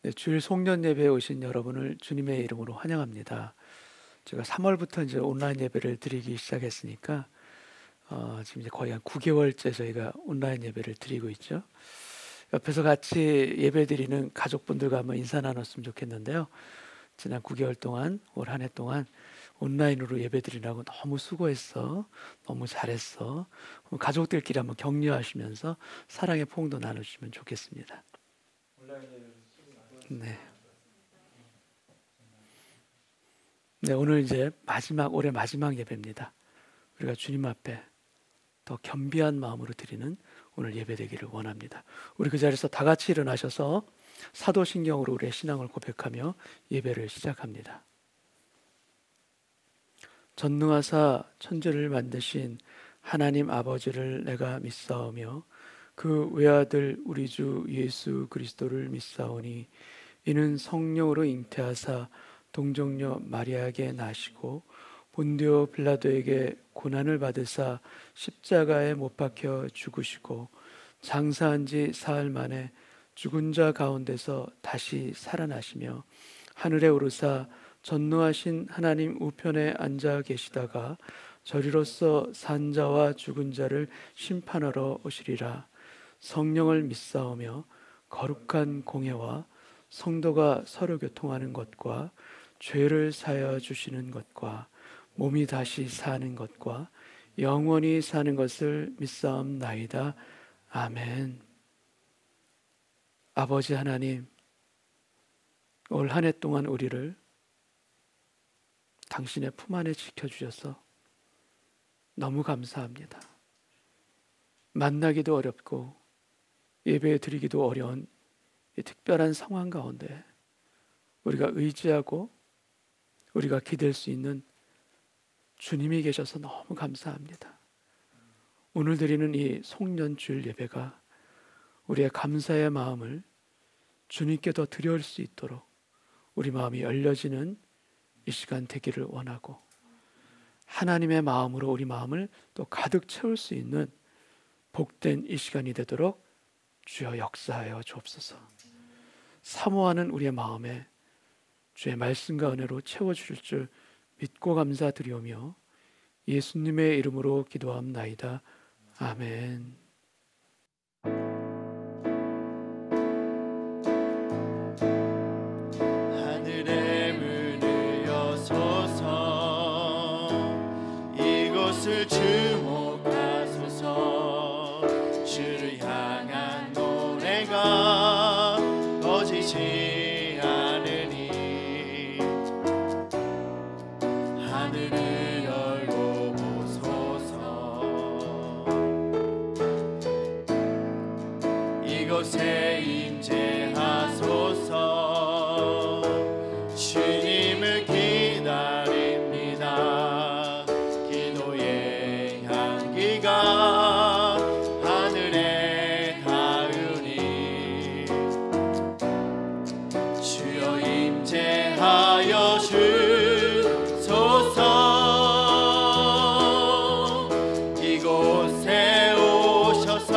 네, 주일 송년 예배에 오신 여러분을 주님의 이름으로 환영합니다. 제가 3월부터 이제 온라인 예배를 드리기 시작했으니까 지금 이제 거의 한 9개월째 저희가 온라인 예배를 드리고 있죠. 옆에서 같이 예배 드리는 가족분들과 한번 인사 나눴으면 좋겠는데요. 지난 9개월 동안, 올 한 해 동안 온라인으로 예배 드리라고 너무 수고했어. 너무 잘했어. 가족들끼리 한번 격려하시면서 사랑의 포옹도 나눠주시면 좋겠습니다. 네. 네, 오늘 이제 올해 마지막 예배입니다. 우리가 주님 앞에 더 겸비한 마음으로 드리는 오늘 예배 되기를 원합니다. 우리 그 자리에서 다 같이 일어나셔서 사도신경으로 우리의 신앙을 고백하며 예배를 시작합니다. 전능하사 천지를 만드신 하나님 아버지를 내가 믿사오며 그 외아들 우리 주 예수 그리스도를 믿사오니 이는 성령으로 잉태하사 동정녀 마리아에게 나시고 본디오 빌라도에게 고난을 받으사 십자가에 못 박혀 죽으시고 장사한 지 사흘 만에 죽은 자 가운데서 다시 살아나시며 하늘에 오르사 전능하신 하나님 우편에 앉아 계시다가 저리로서 산 자와 죽은 자를 심판하러 오시리라. 성령을 믿사오며 거룩한 공회와 성도가 서로 교통하는 것과 죄를 사하여 주시는 것과 몸이 다시 사는 것과 영원히 사는 것을 믿사옵나이다. 아멘. 아버지 하나님, 올 한 해 동안 우리를 당신의 품 안에 지켜주셔서 너무 감사합니다. 만나기도 어렵고 예배 드리기도 어려운 이 특별한 상황 가운데 우리가 의지하고 우리가 기댈 수 있는 주님이 계셔서 너무 감사합니다. 오늘 드리는 이 송년주일 예배가 우리의 감사의 마음을 주님께 더 드려올 수 있도록 우리 마음이 열려지는 이 시간 되기를 원하고 하나님의 마음으로 우리 마음을 또 가득 채울 수 있는 복된 이 시간이 되도록 주여 역사하여 주옵소서. 사모하는 우리의 마음에 주의 말씀과 은혜로 채워주실 줄 믿고 감사드리오며 예수님의 이름으로 기도합나이다. 아멘. 하늘의 문을 여소서 이곳을 주목하소서 주를 향한 노래가 꺼지지 않으니 하늘을 열고 보소서 이곳에 임재하소서 주님을 기다립니다. 기도의 향기가 하늘에 닿으니 주여 임재하여 주소서 이곳에 오셔서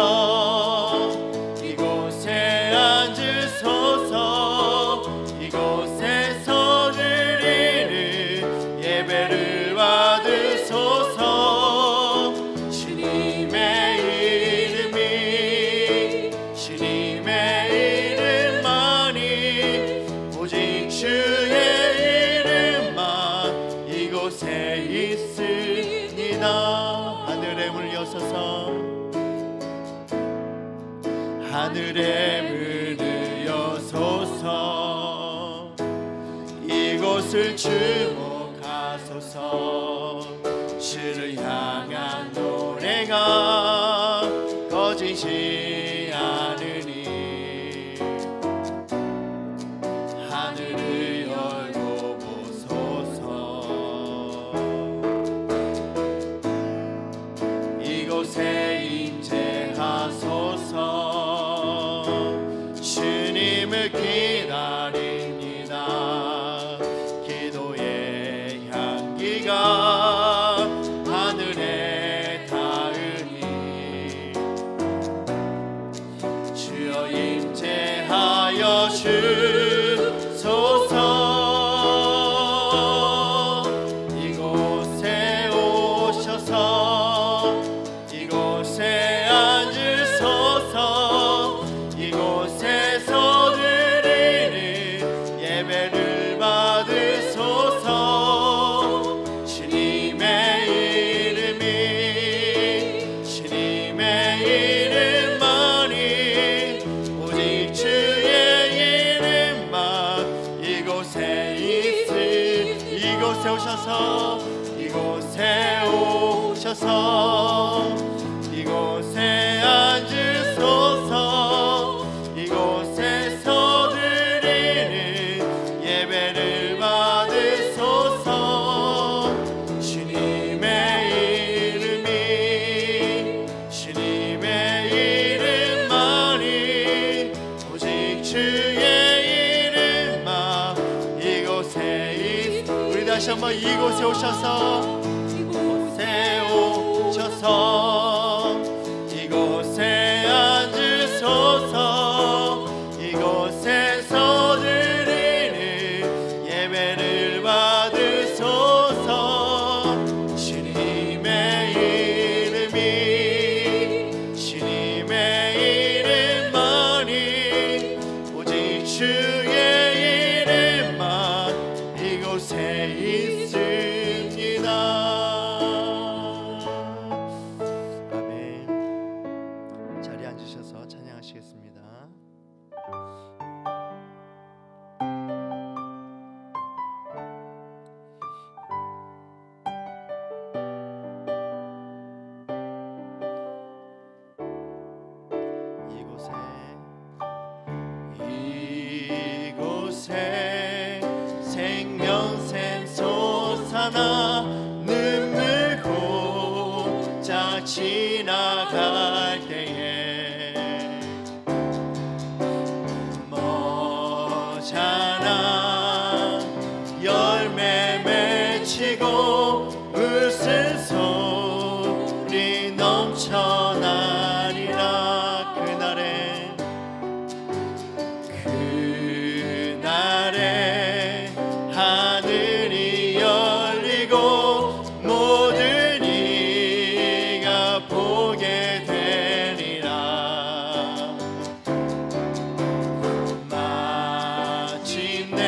이곳에 앉으소서 이곳에서 드리는 예배를 받으소서 주님의 이름만이 오직 주의 이름만 이곳에 있습니다. 하늘의 문을 여소서 하늘의 문을 여소서 이곳을 주목하소서 주를 향한 노래가 꺼지지 않으니 하늘을 열고 보소서 이곳에 임재하소서 주님을 기다립니다. 기도의 향기가 하늘에 닿으니 오셔서 이곳에 오셔서 이곳에 앉으소서 이곳에서 드리는 예배를 받으소서 주님의 이름만이 오직 주의 이름만 이곳에 우리 다시 한번 이곳에 오셔서 이곳에 앉으소서 이곳에서 드리는 예배를 받으소서 주님의 이름만이 오직 주의 이름만 이곳에 있습니다. 앉으셔서 찬양하시겠습니다. 이곳에 생명샘 솟아나 눈물 고짝 지나갈 때에 열매 맺히고 웃음소리 넘쳐나리라. 그날에 하늘이 열리고 모든 이가 보게 되리라. 마침내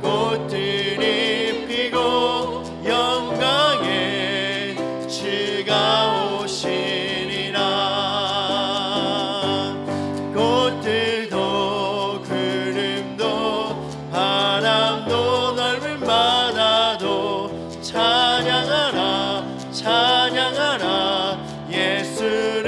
꽃들이 피고 영광의 주가 오시리라. 꽃들도 구름도 바람도 넓은 바다도 찬양하라 찬양하라 예수를.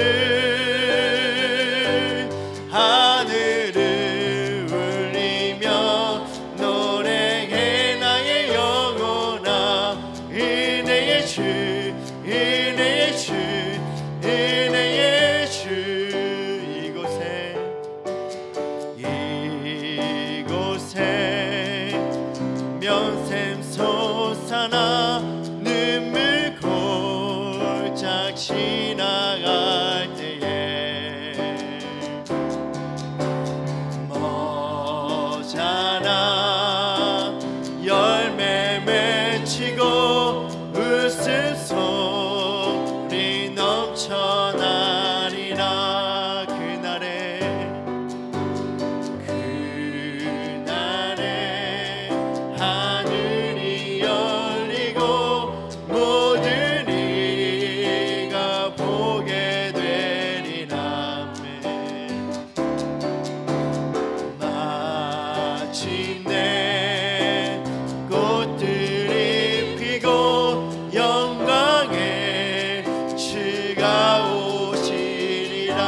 하늘을 울리며 노래해 나의 영혼아 은혜의 주 은혜의 주 은혜의 주. 이곳에 명샘 솟아나 눈물 골짝 지나갈 때에 머자나 열매 맺히고 웃음소리 넘쳐나리라. 그날에 하늘이 열리고 모든 이가 보게 되리라. 마침내 꽃들이 피고 영광의 주가 오시리라.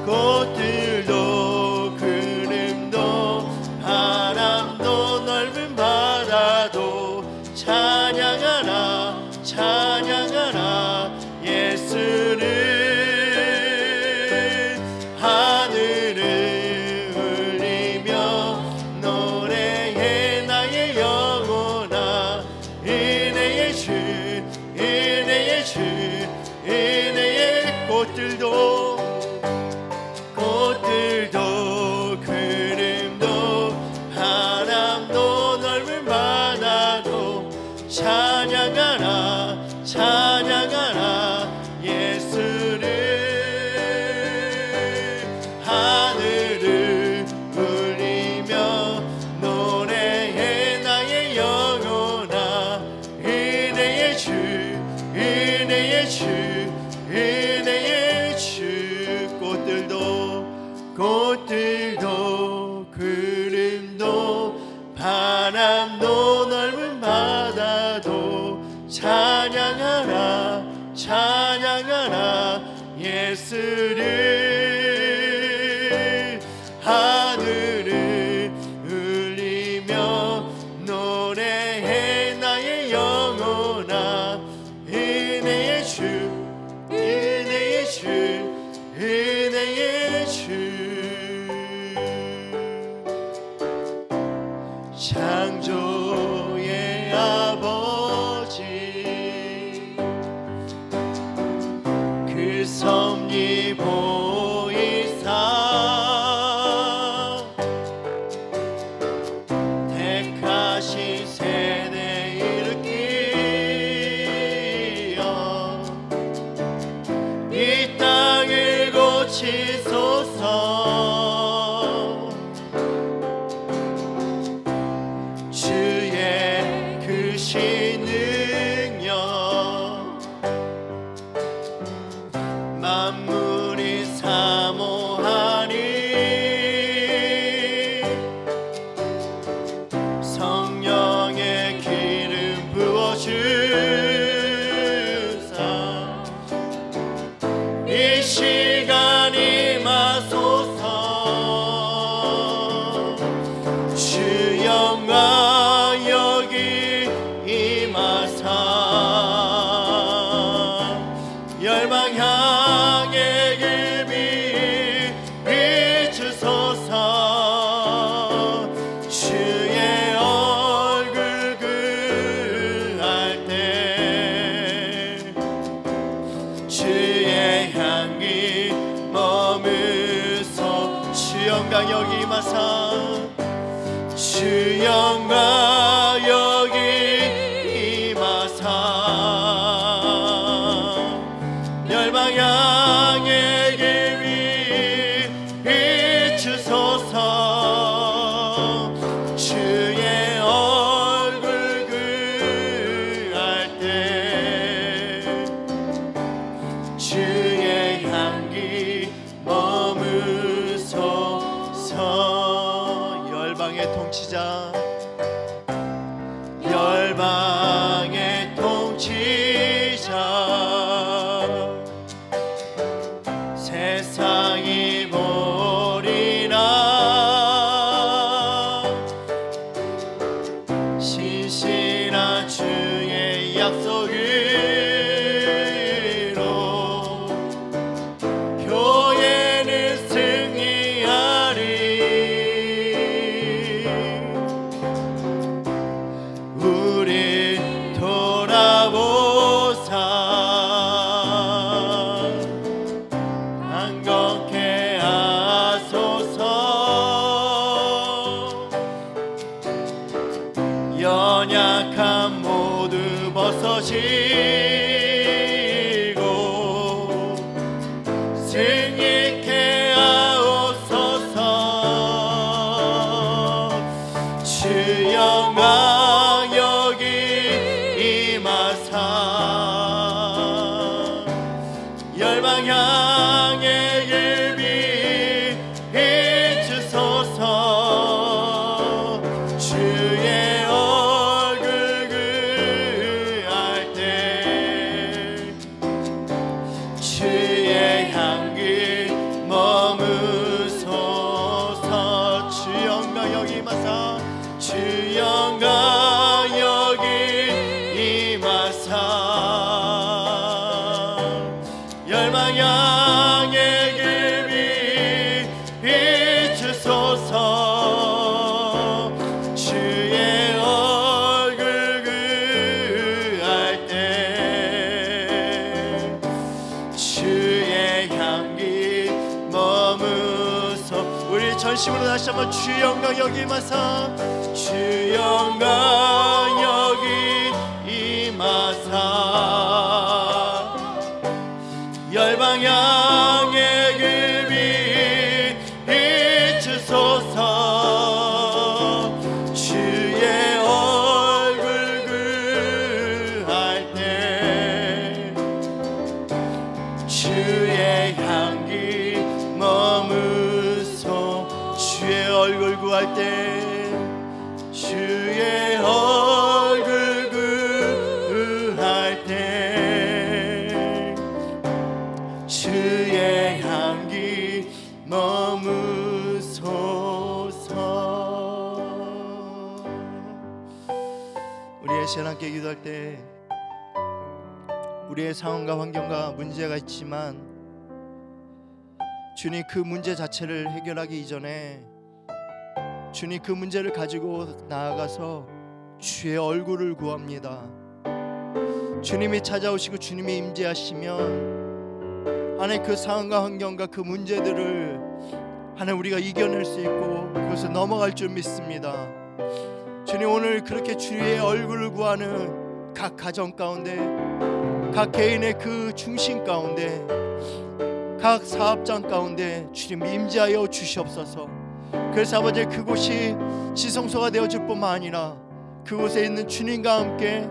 꽃들도 구름도 바람도 넓은 바다도 찬양하라 찬양하라 예수를. 하늘을 울리며 노래해 나의 영혼아 은혜의 주 은혜의 주 은혜의. 꽃들도 구름도 바람도 넓은 바다도 찬양하라 찬양하라 예수를. 하늘을 울리며 노래해 나의 영혼아 은혜의 주 은혜의 주 은혜의 주. 꽃들도 구름도 바람 있으리 하늘을 울리며 노래해 나의 영혼아 은혜의 주 은혜의 주 은혜의 주 창조의 아버지 그 섭리 보이사 택하신 세대 일으키어 이 땅을 고치소서 만물이 사모하니 성령의 기름 부어주사 이 시간 임하소서 주 영광 여기 임하사 열방 향해 길비 비추소서 주의 얼굴 그할 때 주의 향기 머무소 주 영광 여기 임하사 주 영광 여기 임하사 열방 향해 길이 비추소서 주의 얼굴 그할 때 주의 향기 머무소서 열방의 통치자 열방의 통치자 세상이 보리라 신실한 주의 약속으로 교회는 승리하리 우리 돌아보사 한겁게 하소서 연약한 모두 벗어지고 승리케 하옵소서 주 영광 여기 임하사 열방 향해 길비 비추소서 주의 얼굴 그할 때 주의 향기 머무소서 주 영광 여기 임하사 주 영광 여기 임하사 열방 향해 길비 비추소서 주의 얼굴 그할 때 주의 향기 머무소 우리 전심으로 다시 한번 주 영광 여기 임하사 주 영광 여기 임하사 열방 향해 길비 비추소서 주의 얼굴 그할 때 주의 향기 머무소 주의 얼굴 구할 때 주의 얼굴 시간 함께 기도할 때 우리의 상황과 환경과 문제가 있지만 주님 그 문제 자체를 해결하기 이전에 주님 그 문제를 가지고 나아가서 주의 얼굴을 구합니다. 주님이 찾아오시고 주님이 임재하시면 하나님 그 상황과 환경과 그 문제들을 하나님 우리가 이겨낼 수 있고 그것을 넘어갈 줄 믿습니다. 주님 오늘 그렇게 주의 얼굴을 구하는 각 가정 가운데 각 개인의 그 중심 가운데 각 사업장 가운데 주님 임재하여 주시옵소서. 그래서 아버지 그곳이 지성소가 되어줄 뿐만 아니라 그곳에 있는 주님과 함께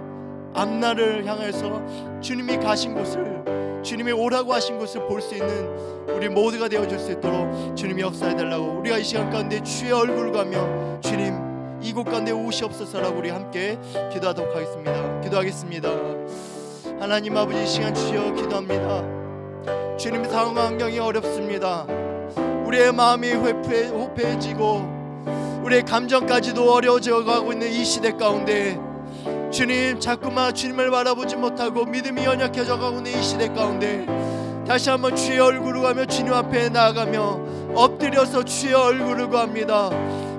앞날을 향해서 주님이 가신 곳을 주님이 오라고 하신 곳을 볼 수 있는 우리 모두가 되어줄 수 있도록 주님이 역사해달라고 우리가 이 시간 가운데 주의 얼굴을 가며 주님 이곳 가운데 오시옵소서라고 우리 함께 기도하도록 하겠습니다. 기도하겠습니다. 하나님 아버지 이 시간 주여 기도합니다. 주님 상황 환경이 어렵습니다. 우리의 마음이 회폐해지고 우리의 감정까지도 어려워져 가고 있는 이 시대 가운데 주님 자꾸만 주님을 바라보지 못하고 믿음이 연약해져 가고 있는 이 시대 가운데 다시 한번 주의 얼굴을 가며 주님 앞에 나아가며 엎드려서 주의 얼굴을 구합니다.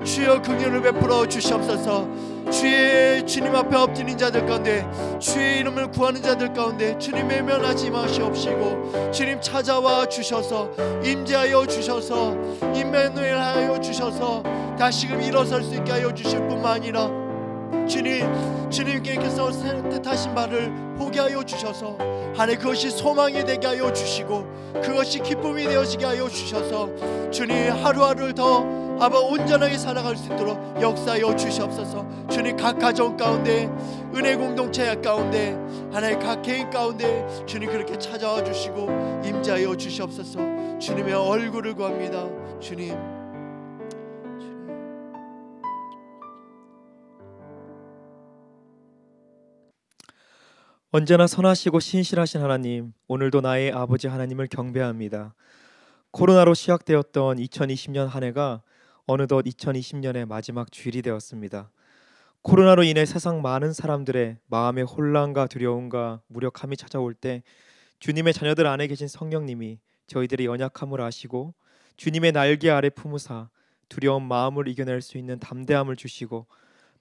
주여 긍휼을 베풀어 주시옵소서. 주님 앞에 엎드린 자들 가운데 주의 이름을 구하는 자들 가운데 주님 외면하지 마시옵시고 주님 찾아와 주셔서 임재하여 주셔서 임마누엘 하여 주셔서 다시금 일어설 수 있게 하여 주실 뿐만 아니라 주님께서 뜻하신 바를 보게 하여 주셔서 하나님 그것이 소망이 되게 하여 주시고 그것이 기쁨이 되어지게 하여 주셔서 주님 하루하루를 더 아바 온전하게 살아갈 수 있도록 역사하여 주시옵소서. 주님 각 가정 가운데 은혜 공동체 가운데 하나님 각 개인 가운데 주님 그렇게 찾아와 주시고 임재하여 주시옵소서. 주님의 얼굴을 구합니다. 주님 언제나 선하시고 신실하신 하나님, 오늘도 나의 아버지 하나님을 경배합니다. 코로나로 시작되었던 2020년 한 해가 어느덧 2020년의 마지막 주일이 되었습니다. 코로나로 인해 세상 많은 사람들의 마음의 혼란과 두려움과 무력함이 찾아올 때 주님의 자녀들 안에 계신 성령님이 저희들의 연약함을 아시고 주님의 날개 아래 품으사 두려운 마음을 이겨낼 수 있는 담대함을 주시고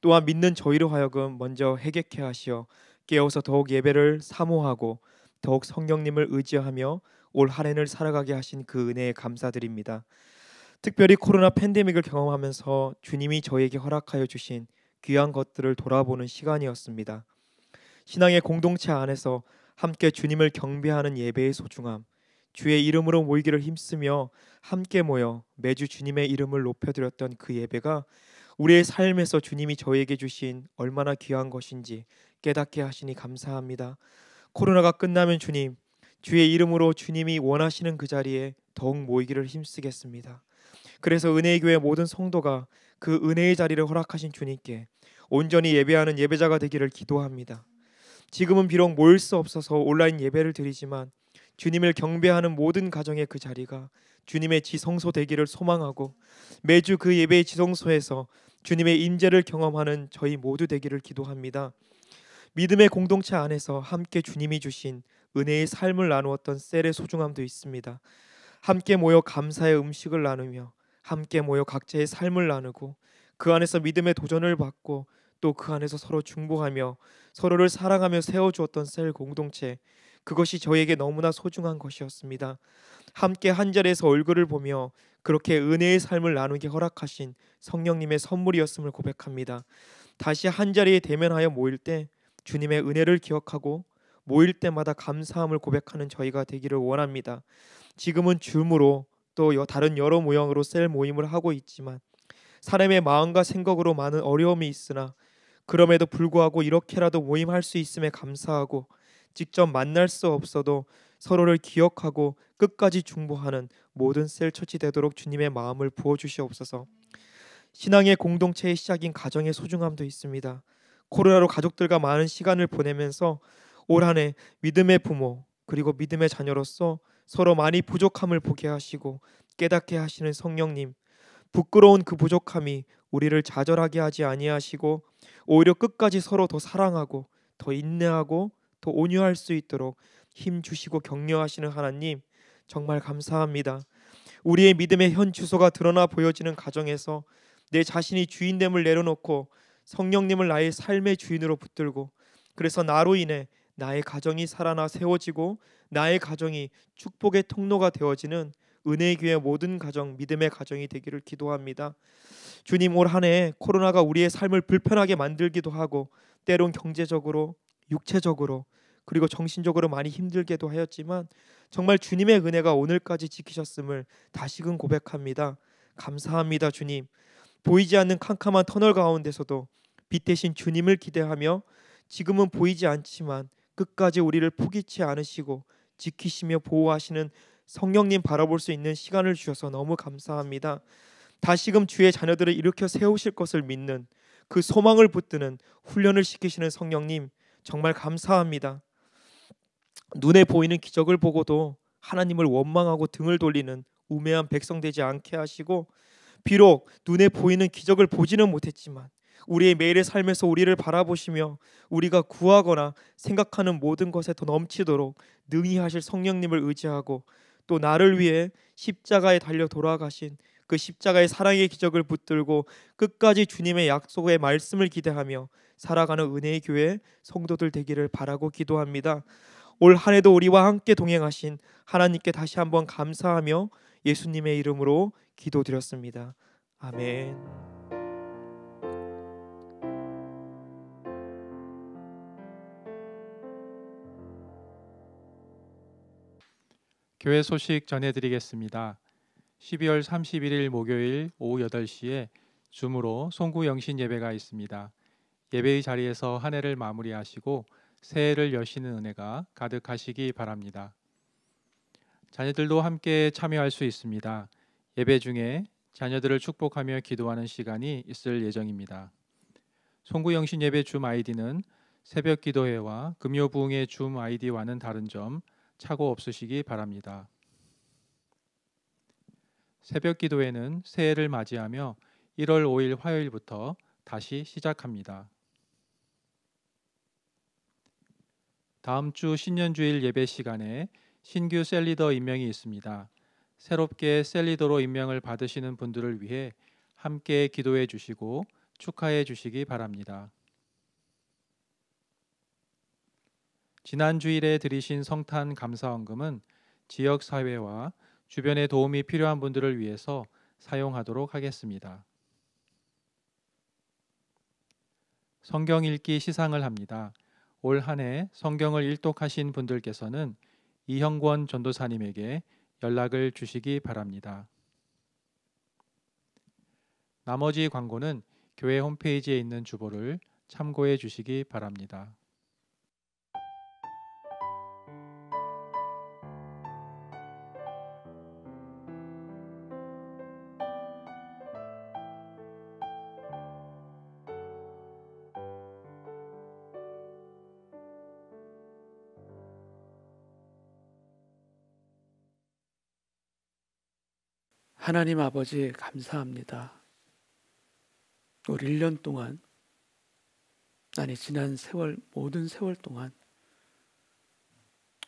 또한 믿는 저희로 하여금 먼저 회개케 하시어 깨어서 더욱 예배를 사모하고 더욱 성령님을 의지하며 올 한 해를 살아가게 하신 그 은혜에 감사드립니다. 특별히 코로나 팬데믹을 경험하면서 주님이 저에게 허락하여 주신 귀한 것들을 돌아보는 시간이었습니다. 신앙의 공동체 안에서 함께 주님을 경배하는 예배의 소중함, 주의 이름으로 모이기를 힘쓰며 함께 모여 매주 주님의 이름을 높여드렸던 그 예배가 우리의 삶에서 주님이 저에게 주신 얼마나 귀한 것인지 깨닫게 하시니 감사합니다. 코로나가 끝나면 주님, 주의 이름으로 주님이 원하시는 그 자리에 더욱 모이기를 힘쓰겠습니다. 그래서 은혜의 교회 모든 성도가 그 은혜의 자리를 허락하신 주님께 온전히 예배하는 예배자가 되기를 기도합니다. 지금은 비록 모일 수 없어서 온라인 예배를 드리지만 주님을 경배하는 모든 가정의 그 자리가 주님의 지성소 되기를 소망하고 매주 그 예배의 지성소에서 주님의 임재를 경험하는 저희 모두 되기를 기도합니다. 믿음의 공동체 안에서 함께 주님이 주신 은혜의 삶을 나누었던 셀의 소중함도 있습니다. 함께 모여 감사의 음식을 나누며 함께 모여 각자의 삶을 나누고 그 안에서 믿음의 도전을 받고 또 그 안에서 서로 중보하며 서로를 사랑하며 세워주었던 셀 공동체, 그것이 저에게 너무나 소중한 것이었습니다. 함께 한 자리에서 얼굴을 보며 그렇게 은혜의 삶을 나누게 허락하신 성령님의 선물이었음을 고백합니다. 다시 한 자리에 대면하여 모일 때 주님의 은혜를 기억하고 모일 때마다 감사함을 고백하는 저희가 되기를 원합니다. 지금은 줌으로 또 다른 여러 모형으로 셀 모임을 하고 있지만 사람의 마음과 생각으로 많은 어려움이 있으나 그럼에도 불구하고 이렇게라도 모임할 수 있음에 감사하고 직접 만날 수 없어도 서로를 기억하고 끝까지 중보하는 모든 셀처치 되도록 주님의 마음을 부어주시옵소서. 신앙의 공동체의 시작인 가정의 소중함도 있습니다. 코로나로 가족들과 많은 시간을 보내면서 올 한 해 믿음의 부모 그리고 믿음의 자녀로서 서로 많이 부족함을 보게 하시고 깨닫게 하시는 성령님, 부끄러운 그 부족함이 우리를 좌절하게 하지 아니하시고 오히려 끝까지 서로 더 사랑하고 더 인내하고 더 온유할 수 있도록 힘 주시고 격려하시는 하나님, 정말 감사합니다. 우리의 믿음의 현 주소가 드러나 보여지는 가정에서 내 자신이 주인됨을 내려놓고 성령님을 나의 삶의 주인으로 붙들고, 그래서 나로 인해 나의 가정이 살아나 세워지고 나의 가정이 축복의 통로가 되어지는 은혜의 교회 모든 가정, 믿음의 가정이 되기를 기도합니다. 주님, 올 한 해 코로나가 우리의 삶을 불편하게 만들기도 하고 때론 경제적으로, 육체적으로, 그리고 정신적으로 많이 힘들게도 하였지만 정말 주님의 은혜가 오늘까지 지키셨음을 다시금 고백합니다. 감사합니다, 주님. 보이지 않는 캄캄한 터널 가운데서도 빛 대신 주님을 기대하며 지금은 보이지 않지만 끝까지 우리를 포기치 않으시고 지키시며 보호하시는 성령님 바라볼 수 있는 시간을 주셔서 너무 감사합니다. 다시금 주의 자녀들을 일으켜 세우실 것을 믿는 그 소망을 붙드는 훈련을 시키시는 성령님, 정말 감사합니다. 눈에 보이는 기적을 보고도 하나님을 원망하고 등을 돌리는 우매한 백성 되지 않게 하시고, 비록 눈에 보이는 기적을 보지는 못했지만 우리의 매일의 삶에서 우리를 바라보시며 우리가 구하거나 생각하는 모든 것에 더 넘치도록 능히 하실 성령님을 의지하고, 또 나를 위해 십자가에 달려 돌아가신 그 십자가의 사랑의 기적을 붙들고 끝까지 주님의 약속의 말씀을 기대하며 살아가는 은혜의 교회 성도들 되기를 바라고 기도합니다. 올 한 해도 우리와 함께 동행하신 하나님께 다시 한번 감사하며 예수님의 이름으로 기도드렸습니다. 아멘. 교회 소식 전해드리겠습니다. 12월 31일 목요일 오후 8시에 줌으로 송구 영신 예배가 있습니다. 예배의 자리에서 한 해를 마무리하시고 새해를 여시는 은혜가 가득하시기 바랍니다. 자녀들도 함께 참여할 수 있습니다. 예배 중에 자녀들을 축복하며 기도하는 시간이 있을 예정입니다. 송구 영신 예배 줌 아이디는 새벽 기도회와 금요 부흥의 줌 아이디와는 다른 점 착오 없으시기 바랍니다. 새벽 기도회는 새해를 맞이하며 1월 5일 화요일부터 다시 시작합니다. 다음 주 신년주일 예배 시간에 신규 셀리더 임명이 있습니다. 새롭게 셀리더로 임명을 받으시는 분들을 위해 함께 기도해 주시고 축하해 주시기 바랍니다. 지난 주일에 드리신 성탄 감사헌금은 지역사회와 주변에 도움이 필요한 분들을 위해서 사용하도록 하겠습니다. 성경 읽기 시상을 합니다. 올 한 해 성경을 일독하신 분들께서는 이형권 전도사님에게 연락을 주시기 바랍니다. 나머지 광고는 교회 홈페이지에 있는 주보를 참고해 주시기 바랍니다. 하나님 아버지 감사합니다. 올 1년 동안, 아니 지난 세월, 모든 세월 동안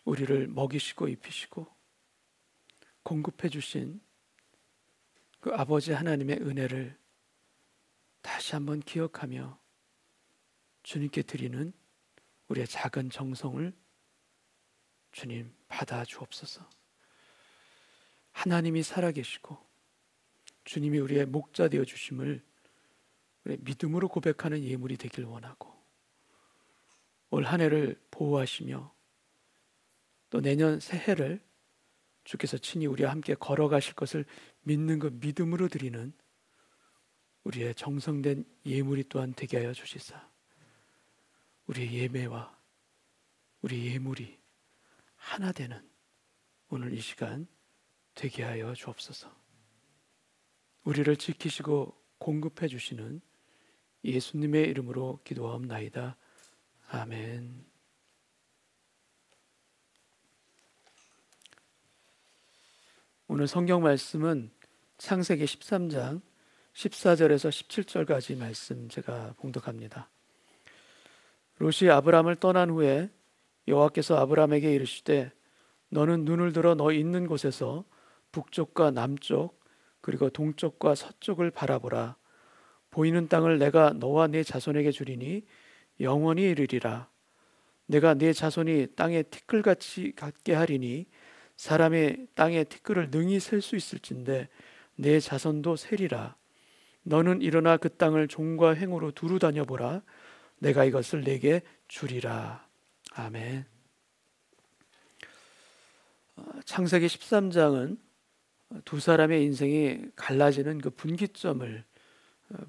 우리를 먹이시고 입히시고 공급해 주신 그 아버지 하나님의 은혜를 다시 한번 기억하며 주님께 드리는 우리의 작은 정성을 주님 받아 주옵소서. 하나님이 살아계시고 주님이 우리의 목자 되어 주심을 우리의 믿음으로 고백하는 예물이 되길 원하고, 올 한 해를 보호하시며 또 내년 새해를 주께서 친히 우리와 함께 걸어가실 것을 믿는 그 믿음으로 드리는 우리의 정성된 예물이 또한 되게 하여 주시사 우리의 예배와 우리 예물이 하나 되는 오늘 이 시간 되게 하여 주옵소서. 우리를 지키시고 공급해 주시는 예수님의 이름으로 기도하옵나이다. 아멘. 오늘 성경 말씀은 창세기 13장 14절에서 17절까지 말씀 제가 봉독합니다. 롯이 아브람을 떠난 후에 여호와께서 아브람에게 이르시되 너는 눈을 들어 너 있는 곳에서 북쪽과 남쪽 그리고 동쪽과 서쪽을 바라보라. 보이는 땅을 내가 너와 네 자손에게 주리니 영원히 이르리라. 내가 네 자손이 땅에 티끌같이 같게 하리니 사람의 땅에 티끌을 능히 셀 수 있을진데 내 자손도 세리라. 너는 일어나 그 땅을 종과 횡으로 두루 다녀보라. 내가 이것을 내게 주리라. 아멘. 창세기 13장은 두 사람의 인생이 갈라지는 그 분기점을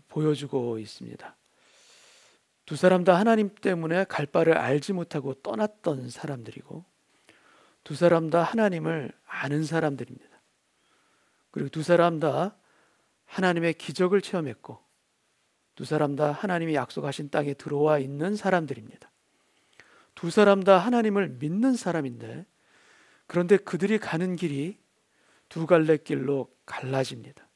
보여주고 있습니다. 두 사람 다 하나님 때문에 갈 바를 알지 못하고 떠났던 사람들이고, 두 사람 다 하나님을 아는 사람들입니다. 그리고 두 사람 다 하나님의 기적을 체험했고, 두 사람 다 하나님이 약속하신 땅에 들어와 있는 사람들입니다. 두 사람 다 하나님을 믿는 사람인데, 그런데 그들이 가는 길이 두 갈래 길로 갈라집니다.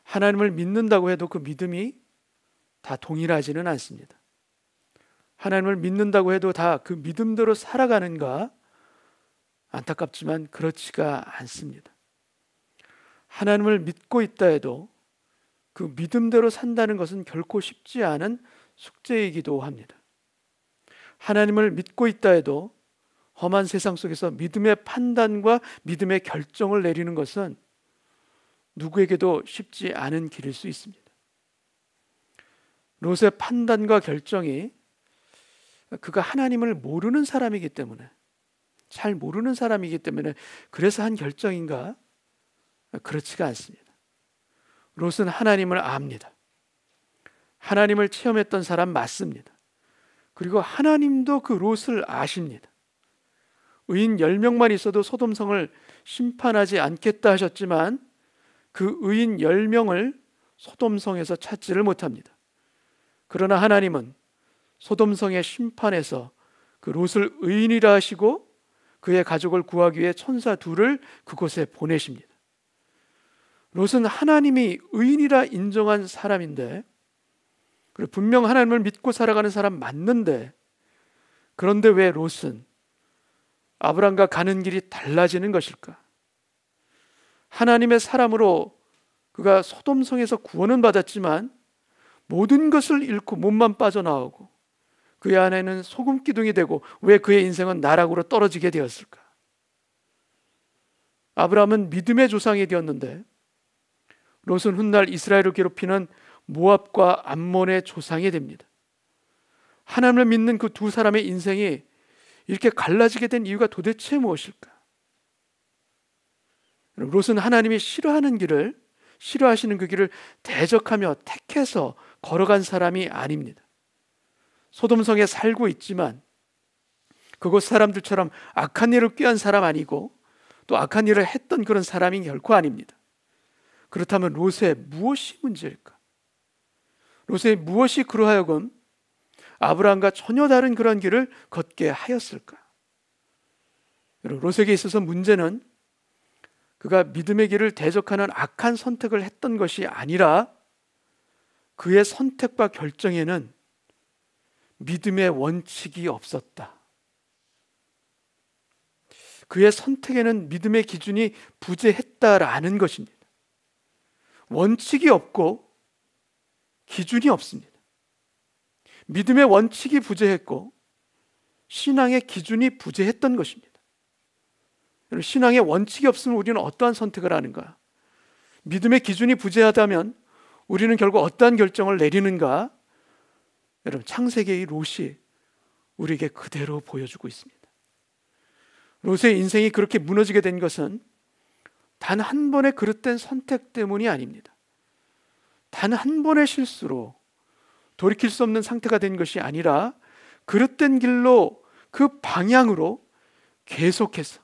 하나님을 믿는다고 해도 그 믿음이 다 동일하지는 않습니다. 하나님을 믿는다고 해도 다 그 믿음대로 살아가는가? 안타깝지만 그렇지가 않습니다. 하나님을 믿고 있다 해도 그 믿음대로 산다는 것은 결코 쉽지 않은 숙제이기도 합니다. 하나님을 믿고 있다 해도 험한 세상 속에서 믿음의 판단과 믿음의 결정을 내리는 것은 누구에게도 쉽지 않은 길일 수 있습니다. 롯의 판단과 결정이 그가 하나님을 모르는 사람이기 때문에, 잘 모르는 사람이기 때문에 그래서 한 결정인가? 그렇지가 않습니다. 롯은 하나님을 압니다. 하나님을 체험했던 사람 맞습니다. 그리고 하나님도 그 롯을 아십니다. 의인 10명만 있어도 소돔성을 심판하지 않겠다 하셨지만 그 의인 10명을 소돔성에서 찾지를 못합니다. 그러나 하나님은 소돔성의 심판에서 그 롯을 의인이라 하시고 그의 가족을 구하기 위해 천사 둘을 그곳에 보내십니다. 롯은 하나님이 의인이라 인정한 사람인데, 그리고 분명 하나님을 믿고 살아가는 사람 맞는데, 그런데 왜 롯은 아브람과 가는 길이 달라지는 것일까? 하나님의 사람으로 그가 소돔성에서 구원은 받았지만 모든 것을 잃고 몸만 빠져나오고 그의 아내는 소금 기둥이 되고 왜 그의 인생은 나락으로 떨어지게 되었을까? 아브람은 믿음의 조상이 되었는데 롯은 훗날 이스라엘을 괴롭히는 모압과 암몬의 조상이 됩니다. 하나님을 믿는 그 두 사람의 인생이 이렇게 갈라지게 된 이유가 도대체 무엇일까? 롯은 하나님이 싫어하는 길을, 싫어하시는 그 길을 대적하며 택해서 걸어간 사람이 아닙니다. 소돔성에 살고 있지만 그곳 사람들처럼 악한 일을 꾀한 사람 아니고 또 악한 일을 했던 그런 사람이 결코 아닙니다. 그렇다면 롯의 무엇이 문제일까? 롯의 무엇이 그로 하여금 아브라함과 전혀 다른 그런 길을 걷게 하였을까? 여러분, 롯에게 있어서 문제는 그가 믿음의 길을 대적하는 악한 선택을 했던 것이 아니라 그의 선택과 결정에는 믿음의 원칙이 없었다. 그의 선택에는 믿음의 기준이 부재했다라는 것입니다. 원칙이 없고 기준이 없습니다. 믿음의 원칙이 부재했고 신앙의 기준이 부재했던 것입니다. 신앙의 원칙이 없으면 우리는 어떠한 선택을 하는가? 믿음의 기준이 부재하다면 우리는 결국 어떠한 결정을 내리는가? 여러분, 창세기의 롯이 우리에게 그대로 보여주고 있습니다. 롯의 인생이 그렇게 무너지게 된 것은 단 한 번의 그릇된 선택 때문이 아닙니다. 단 한 번의 실수로 돌이킬 수 없는 상태가 된 것이 아니라 그릇된 길로, 그 방향으로 계속해서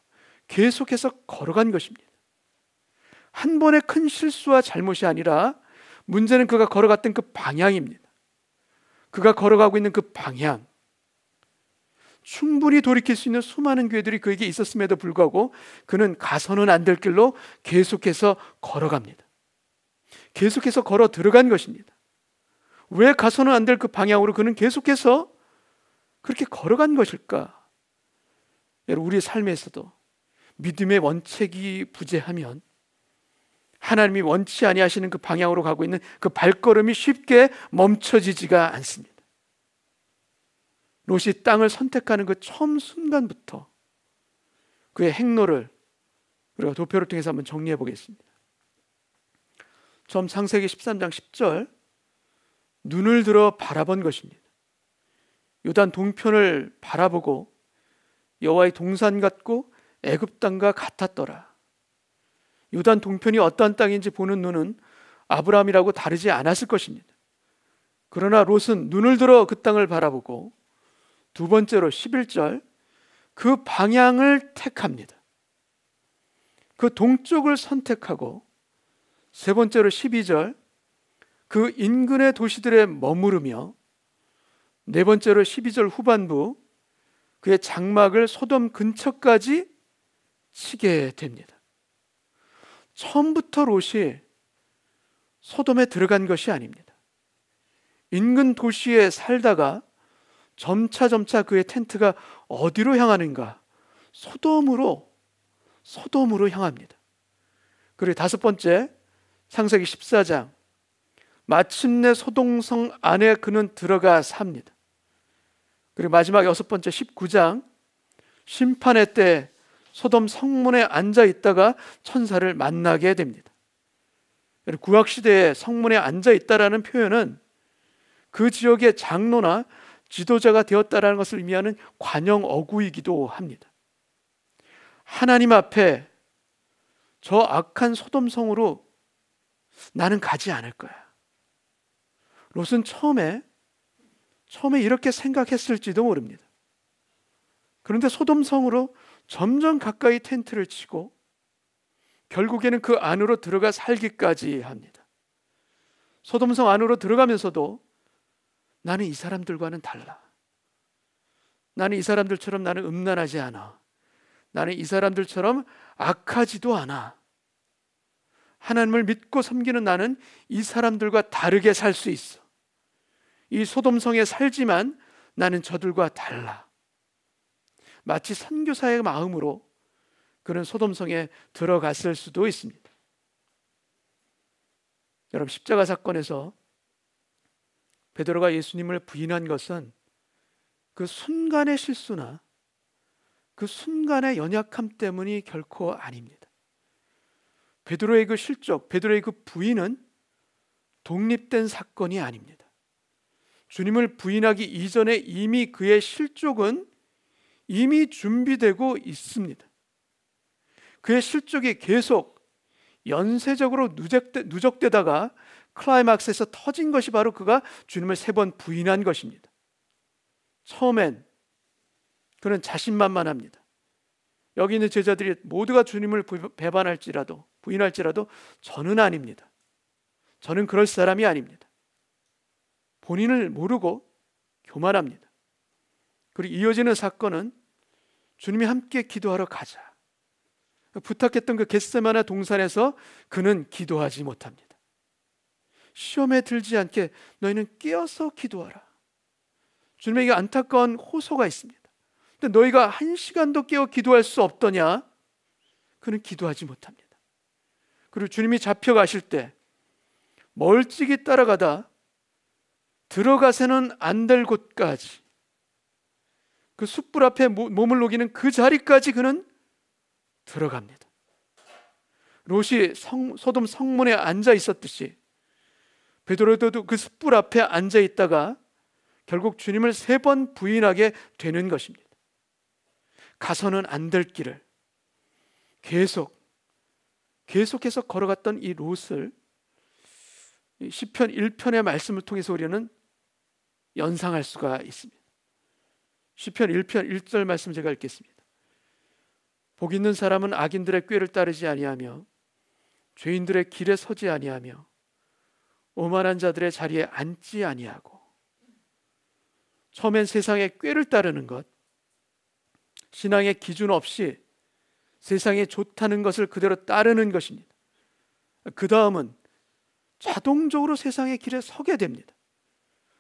걸어간 것입니다. 한 번의 큰 실수와 잘못이 아니라 문제는 그가 걸어갔던 그 방향입니다. 그가 걸어가고 있는 그 방향, 충분히 돌이킬 수 있는 수많은 기회들이 그에게 있었음에도 불구하고 그는 가서는 안 될 길로 계속해서 걸어갑니다. 계속해서 걸어 들어간 것입니다. 왜 가서는 안 될 그 방향으로 그는 계속해서 그렇게 걸어간 것일까? 여러분, 우리의 삶에서도 믿음의 원칙이 부재하면 하나님이 원치 아니하시는 그 방향으로 가고 있는 그 발걸음이 쉽게 멈춰지지가 않습니다. 롯이 땅을 선택하는 그 처음 순간부터 그의 행로를 우리가 도표를 통해서 한번 정리해 보겠습니다. 처음 창세기 13장 10절, 눈을 들어 바라본 것입니다. 요단 동편을 바라보고 여호와의 동산 같고 애굽 땅과 같았더라. 요단 동편이 어떠한 땅인지 보는 눈은 아브라함이라고 다르지 않았을 것입니다. 그러나 롯은 눈을 들어 그 땅을 바라보고 두 번째로 11절, 그 방향을 택합니다. 그 동쪽을 선택하고 세 번째로 12절, 그 인근의 도시들에 머무르며 네 번째로 12절 후반부, 그의 장막을 소돔 근처까지 치게 됩니다. 처음부터 롯이 소돔에 들어간 것이 아닙니다. 인근 도시에 살다가 점차 그의 텐트가 어디로 향하는가? 소돔으로 향합니다. 그리고 다섯 번째, 창세기 14장, 마침내 소돔성 안에 그는 들어가 삽니다. 그리고 마지막 여섯 번째 19장, 심판의 때 소돔 성문에 앉아 있다가 천사를 만나게 됩니다. 구약시대에 성문에 앉아 있다라는 표현은 그 지역의 장로나 지도자가 되었다라는 것을 의미하는 관용 어구이기도 합니다. 하나님 앞에 저 악한 소돔 성으로 나는 가지 않을 거야. 롯은 처음에 이렇게 생각했을지도 모릅니다. 그런데 소돔 성으로 점점 가까이 텐트를 치고 결국에는 그 안으로 들어가 살기까지 합니다. 소돔 성 안으로 들어가면서도 나는 이 사람들과는 달라. 나는 이 사람들처럼 나는 음란하지 않아. 나는 이 사람들처럼 악하지도 않아. 하나님을 믿고 섬기는 나는 이 사람들과 다르게 살 수 있어. 이 소돔성에 살지만 나는 저들과 달라. 마치 선교사의 마음으로 그는 소돔성에 들어갔을 수도 있습니다. 여러분, 십자가 사건에서 베드로가 예수님을 부인한 것은 그 순간의 실수나 그 순간의 연약함 때문이 결코 아닙니다. 베드로의 그 실족, 베드로의 그 부인은 독립된 사건이 아닙니다. 주님을 부인하기 이전에 이미 그의 실족은 이미 준비되고 있습니다. 그의 실족이 계속 연쇄적으로 누적되다가 클라이막스에서 터진 것이 바로 그가 주님을 3번 부인한 것입니다. 처음엔 그는 자신만만합니다. 여기 있는 제자들이 모두가 주님을 부인할지라도 저는 아닙니다. 저는 그럴 사람이 아닙니다. 본인을 모르고 교만합니다. 그리고 이어지는 사건은 주님이 함께 기도하러 가자. 부탁했던 그 겟세마네 동산에서 그는 기도하지 못합니다. 시험에 들지 않게 너희는 깨어서 기도하라. 주님에게 안타까운 호소가 있습니다. 근데 너희가 1시간도 깨어 기도할 수 없더냐? 그는 기도하지 못합니다. 그리고 주님이 잡혀가실 때 멀찍이 따라가다 들어가서는 안 될 곳까지, 그 숯불 앞에 몸을 녹이는 그 자리까지 그는 들어갑니다. 롯이 소돔 성문에 앉아 있었듯이 베드로도 그 숯불 앞에 앉아 있다가 결국 주님을 3번 부인하게 되는 것입니다. 가서는 안 될 길을 계속해서 걸어갔던 이 롯을 시편 1편의 말씀을 통해서 우리는 연상할 수가 있습니다. 시편 1편 1절 말씀 제가 읽겠습니다. 복 있는 사람은 악인들의 꾀를 따르지 아니하며 죄인들의 길에 서지 아니하며 오만한 자들의 자리에 앉지 아니하고. 처음엔 세상의 꾀를 따르는 것, 신앙의 기준 없이 세상에 좋다는 것을 그대로 따르는 것입니다. 그 다음은 자동적으로 세상의 길에 서게 됩니다.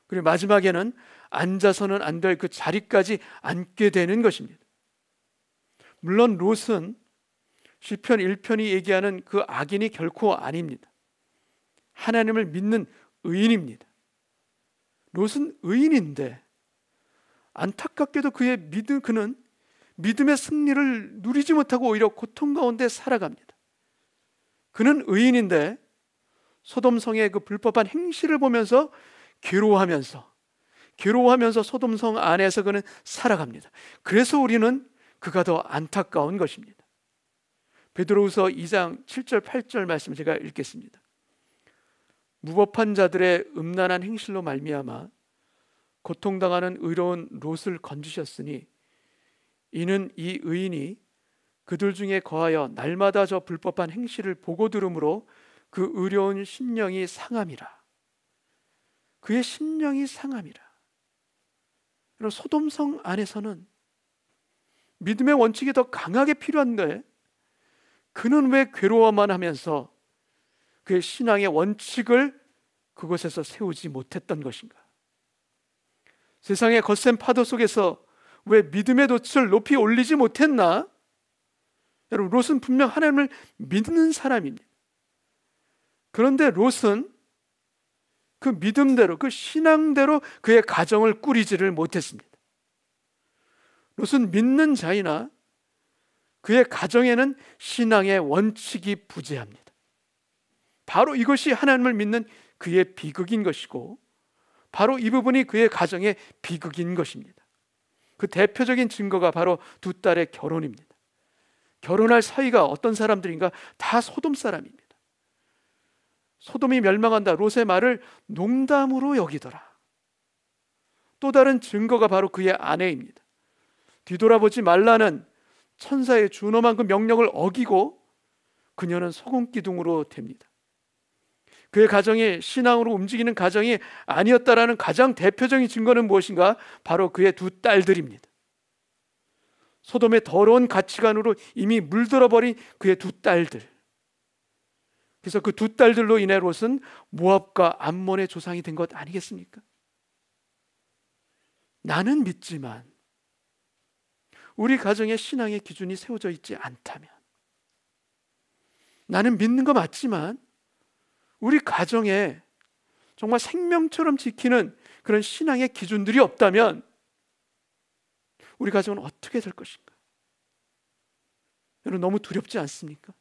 그리고 마지막에는 앉아서는 안 될 그 자리까지 앉게 되는 것입니다. 물론 롯은 시편 1편이 얘기하는 그 악인이 결코 아닙니다. 하나님을 믿는 의인입니다. 롯은 의인인데 안타깝게도 그는 믿음의 승리를 누리지 못하고 오히려 고통 가운데 살아갑니다. 그는 의인인데 소돔성의 그 불법한 행실을 보면서 괴로워하면서 소돔성 안에서 그는 살아갑니다. 그래서 우리는 그가 더 안타까운 것입니다. 베드로후서 2장 7절 8절 말씀 제가 읽겠습니다. 무법한 자들의 음란한 행실로 말미암아 고통당하는 의로운 롯을 건지셨으니 이는 이 의인이 그들 중에 거하여 날마다 저 불법한 행실을 보고 들으므로 그 의로운 심령이 상함이라. 그의 심령이 상함이라. 여러분, 소돔성 안에서는 믿음의 원칙이 더 강하게 필요한데 그는 왜 괴로워만 하면서 그의 신앙의 원칙을 그곳에서 세우지 못했던 것인가? 세상의 거센 파도 속에서 왜 믿음의 돛을 높이 올리지 못했나? 여러분, 롯은 분명 하나님을 믿는 사람입니다. 그런데 롯은 그 믿음대로, 그 신앙대로 그의 가정을 꾸리지를 못했습니다. 롯은 믿는 자이나 그의 가정에는 신앙의 원칙이 부재합니다. 바로 이것이 하나님을 믿는 그의 비극인 것이고 바로 이 부분이 그의 가정의 비극인 것입니다. 그 대표적인 증거가 바로 두 딸의 결혼입니다. 결혼할 사이가 어떤 사람들인가? 다 소돔 사람입니다. 소돔이 멸망한다, 롯의 말을 농담으로 여기더라. 또 다른 증거가 바로 그의 아내입니다. 뒤돌아보지 말라는 천사의 준엄한 그 명령을 어기고 그녀는 소금기둥으로 됩니다. 그의 가정이 신앙으로 움직이는 가정이 아니었다라는 가장 대표적인 증거는 무엇인가? 바로 그의 두 딸들입니다. 소돔의 더러운 가치관으로 이미 물들어버린 그의 두 딸들. 그래서 그 두 딸들로 인해 롯은 모압과 암몬의 조상이 된 것 아니겠습니까? 나는 믿지만 우리 가정의 신앙의 기준이 세워져 있지 않다면, 나는 믿는 거 맞지만 우리 가정에 정말 생명처럼 지키는 그런 신앙의 기준들이 없다면 우리 가정은 어떻게 될 것인가? 여러분, 너무 두렵지 않습니까?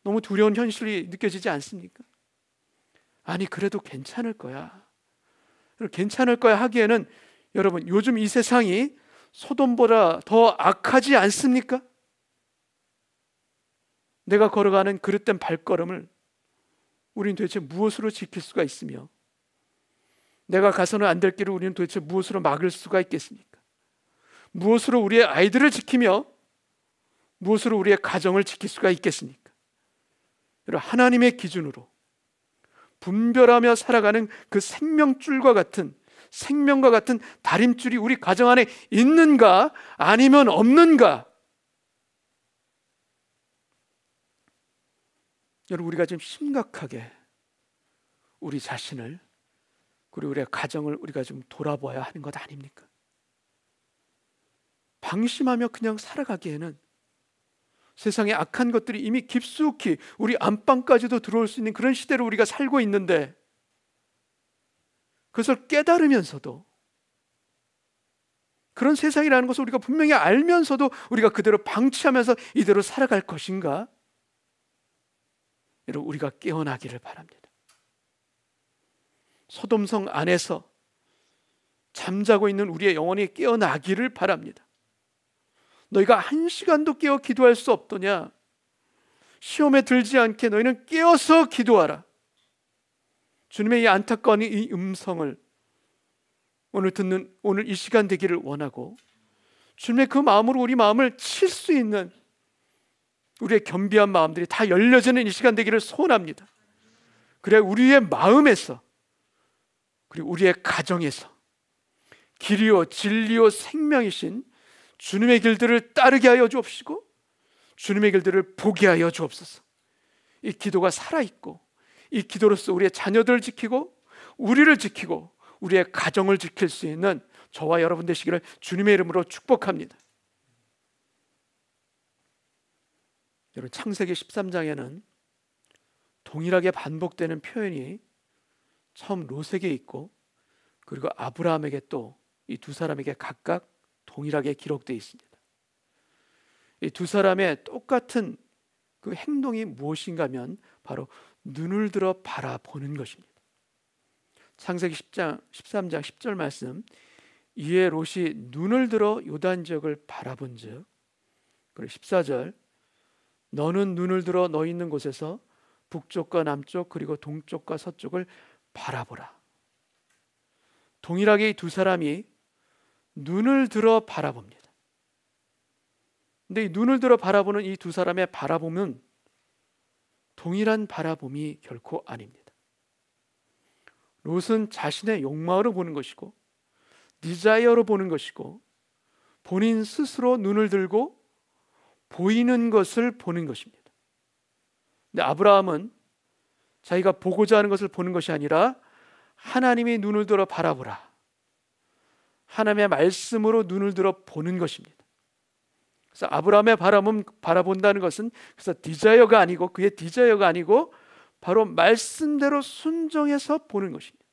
너무 두려운 현실이 느껴지지 않습니까? 아니, 그래도 괜찮을 거야. 괜찮을 거야 하기에는 여러분, 요즘 이 세상이 소돔보다 더 악하지 않습니까? 내가 걸어가는 그릇된 발걸음을 우리는 도대체 무엇으로 지킬 수가 있으며, 내가 가서는 안 될 길을 우리는 도대체 무엇으로 막을 수가 있겠습니까? 무엇으로 우리의 아이들을 지키며 무엇으로 우리의 가정을 지킬 수가 있겠습니까? 여러분, 하나님의 기준으로 분별하며 살아가는 그 생명줄과 같은, 생명과 같은 다림줄이 우리 가정 안에 있는가 아니면 없는가? 여러분, 우리가 지금 심각하게 우리 자신을, 그리고 우리의 가정을 우리가 좀 돌아봐야 하는 것 아닙니까? 방심하며 그냥 살아가기에는 세상의 악한 것들이 이미 깊숙이 우리 안방까지도 들어올 수 있는 그런 시대로 우리가 살고 있는데, 그것을 깨달으면서도, 그런 세상이라는 것을 우리가 분명히 알면서도 우리가 그대로 방치하면서 이대로 살아갈 것인가? 여러분, 우리가 깨어나기를 바랍니다. 소돔성 안에서 잠자고 있는 우리의 영혼이 깨어나기를 바랍니다. 너희가 한 시간도 깨어 기도할 수 없더냐? 시험에 들지 않게 너희는 깨어서 기도하라. 주님의 이 안타까운 이 음성을 오늘 이 시간 되기를 원하고, 주님의 그 마음으로 우리 마음을 칠 수 있는 우리의 겸비한 마음들이 다 열려지는 이 시간 되기를 소원합니다. 그래 우리의 마음에서, 그리고 우리의 가정에서 길이요 진리요 생명이신 주님의 길들을 따르게 하여 주옵시고 주님의 길들을 보게 하여 주옵소서. 이 기도가 살아있고 이 기도로서 우리의 자녀들을 지키고 우리를 지키고 우리의 가정을 지킬 수 있는 저와 여러분 되시기를 주님의 이름으로 축복합니다. 여러분, 창세기 13장에는 동일하게 반복되는 표현이 처음 롯에게 있고 그리고 아브라함에게 또 이 두 사람에게 각각 동일하게 기록되어 있습니다. 이 두 사람의 똑같은 그 행동이 무엇인가 하면 바로 눈을 들어 바라보는 것입니다. 창세기 13장 10절 말씀, 이에 롯이 눈을 들어 요단 지역을 바라본즉, 그리고 14절, 너는 눈을 들어 너 있는 곳에서 북쪽과 남쪽 그리고 동쪽과 서쪽을 바라보라. 동일하게 이 두 사람이 눈을 들어 바라봅니다. 근데 이 눈을 들어 바라보는 이 두 사람의 바라봄은 동일한 바라봄이 결코 아닙니다. 롯은 자신의 욕망으로 보는 것이고 디자이어로 보는 것이고 본인 스스로 눈을 들고 보이는 것을 보는 것입니다. 근데 아브라함은 자기가 보고자 하는 것을 보는 것이 아니라 하나님이 눈을 들어 바라보라, 하나님의 말씀으로 눈을 들어 보는 것입니다. 그래서 아브라함의 바라본다는 것은 그래서 디자이어가 아니고 그의 디자이어가 아니고 바로 말씀대로 순종해서 보는 것입니다.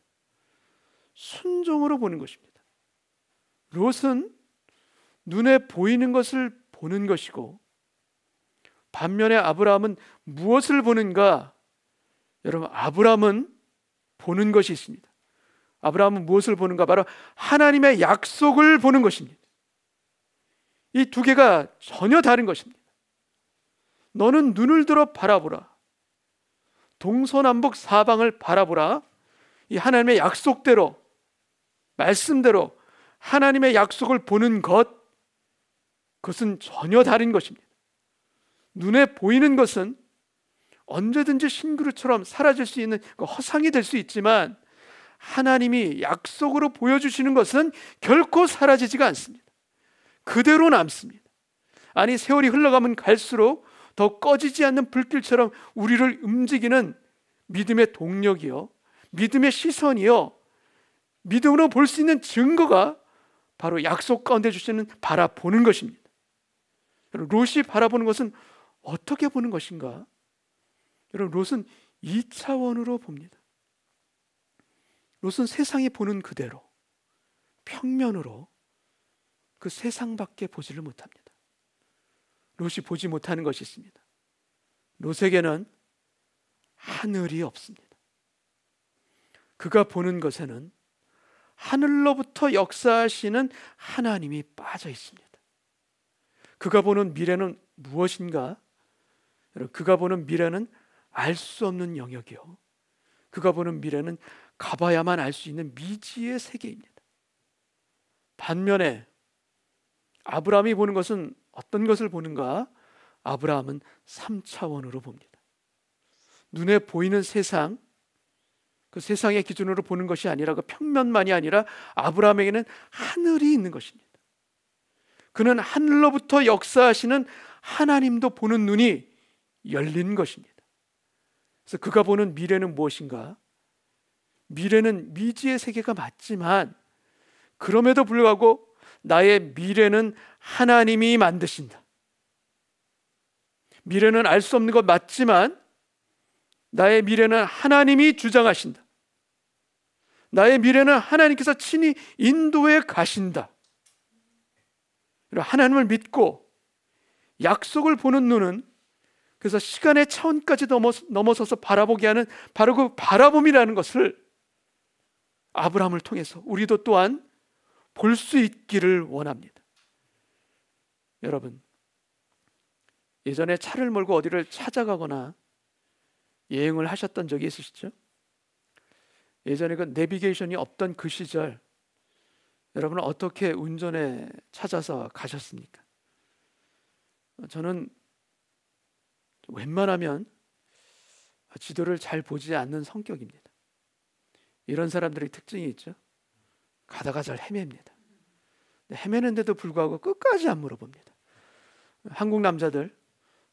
순종으로 보는 것입니다. 롯은 눈에 보이는 것을 보는 것이고 반면에 아브라함은 무엇을 보는가? 여러분, 아브라함은 보는 것이 있습니다. 아브라함은 무엇을 보는가? 바로 하나님의 약속을 보는 것입니다. 이 두 개가 전혀 다른 것입니다. 너는 눈을 들어 바라보라, 동서남북 사방을 바라보라. 이 하나님의 약속대로, 말씀대로 하나님의 약속을 보는 것, 그것은 전혀 다른 것입니다. 눈에 보이는 것은 언제든지 신그루처럼 사라질 수 있는 허상이 될 수 있지만 하나님이 약속으로 보여주시는 것은 결코 사라지지가 않습니다. 그대로 남습니다. 아니, 세월이 흘러가면 갈수록 더 꺼지지 않는 불길처럼 우리를 움직이는 믿음의 동력이요, 믿음의 시선이요, 믿음으로 볼 수 있는 증거가 바로 약속 가운데 주시는 바라보는 것입니다. 롯이 바라보는 것은 어떻게 보는 것인가? 여러분, 롯은 2차원으로 봅니다. 롯은 세상이 보는 그대로 평면으로 그 세상밖에 보지를 못합니다. 롯이 보지 못하는 것이 있습니다. 롯에게는 하늘이 없습니다. 그가 보는 것에는 하늘로부터 역사하시는 하나님이 빠져 있습니다. 그가 보는 미래는 무엇인가? 여러분, 그가 보는 미래는 알 수 없는 영역이요, 그가 보는 미래는 가봐야만 알 수 있는 미지의 세계입니다. 반면에 아브라함이 보는 것은 어떤 것을 보는가? 아브라함은 3차원으로 봅니다. 눈에 보이는 세상, 그 세상의 기준으로 보는 것이 아니라 그 평면만이 아니라 아브라함에게는 하늘이 있는 것입니다. 그는 하늘로부터 역사하시는 하나님도 보는 눈이 열린 것입니다. 그래서 그가 보는 미래는 무엇인가? 미래는 미지의 세계가 맞지만 그럼에도 불구하고 나의 미래는 하나님이 만드신다. 미래는 알 수 없는 것 맞지만 나의 미래는 하나님이 주장하신다. 나의 미래는 하나님께서 친히 인도해 가신다. 하나님을 믿고 약속을 보는 눈은 그래서 시간의 차원까지 넘어서서 바라보게 하는 바로 그 바라봄이라는 것을 아브라함을 통해서 우리도 또한 볼 수 있기를 원합니다. 여러분, 예전에 차를 몰고 어디를 찾아가거나 여행을 하셨던 적이 있으시죠? 예전에 그 내비게이션이 없던 그 시절 여러분은 어떻게 운전에 찾아서 가셨습니까? 저는 웬만하면 지도를 잘 보지 않는 성격입니다. 이런 사람들의 특징이 있죠. 가다가 잘 헤맵니다. 헤매는데도 불구하고 끝까지 안 물어봅니다. 한국 남자들,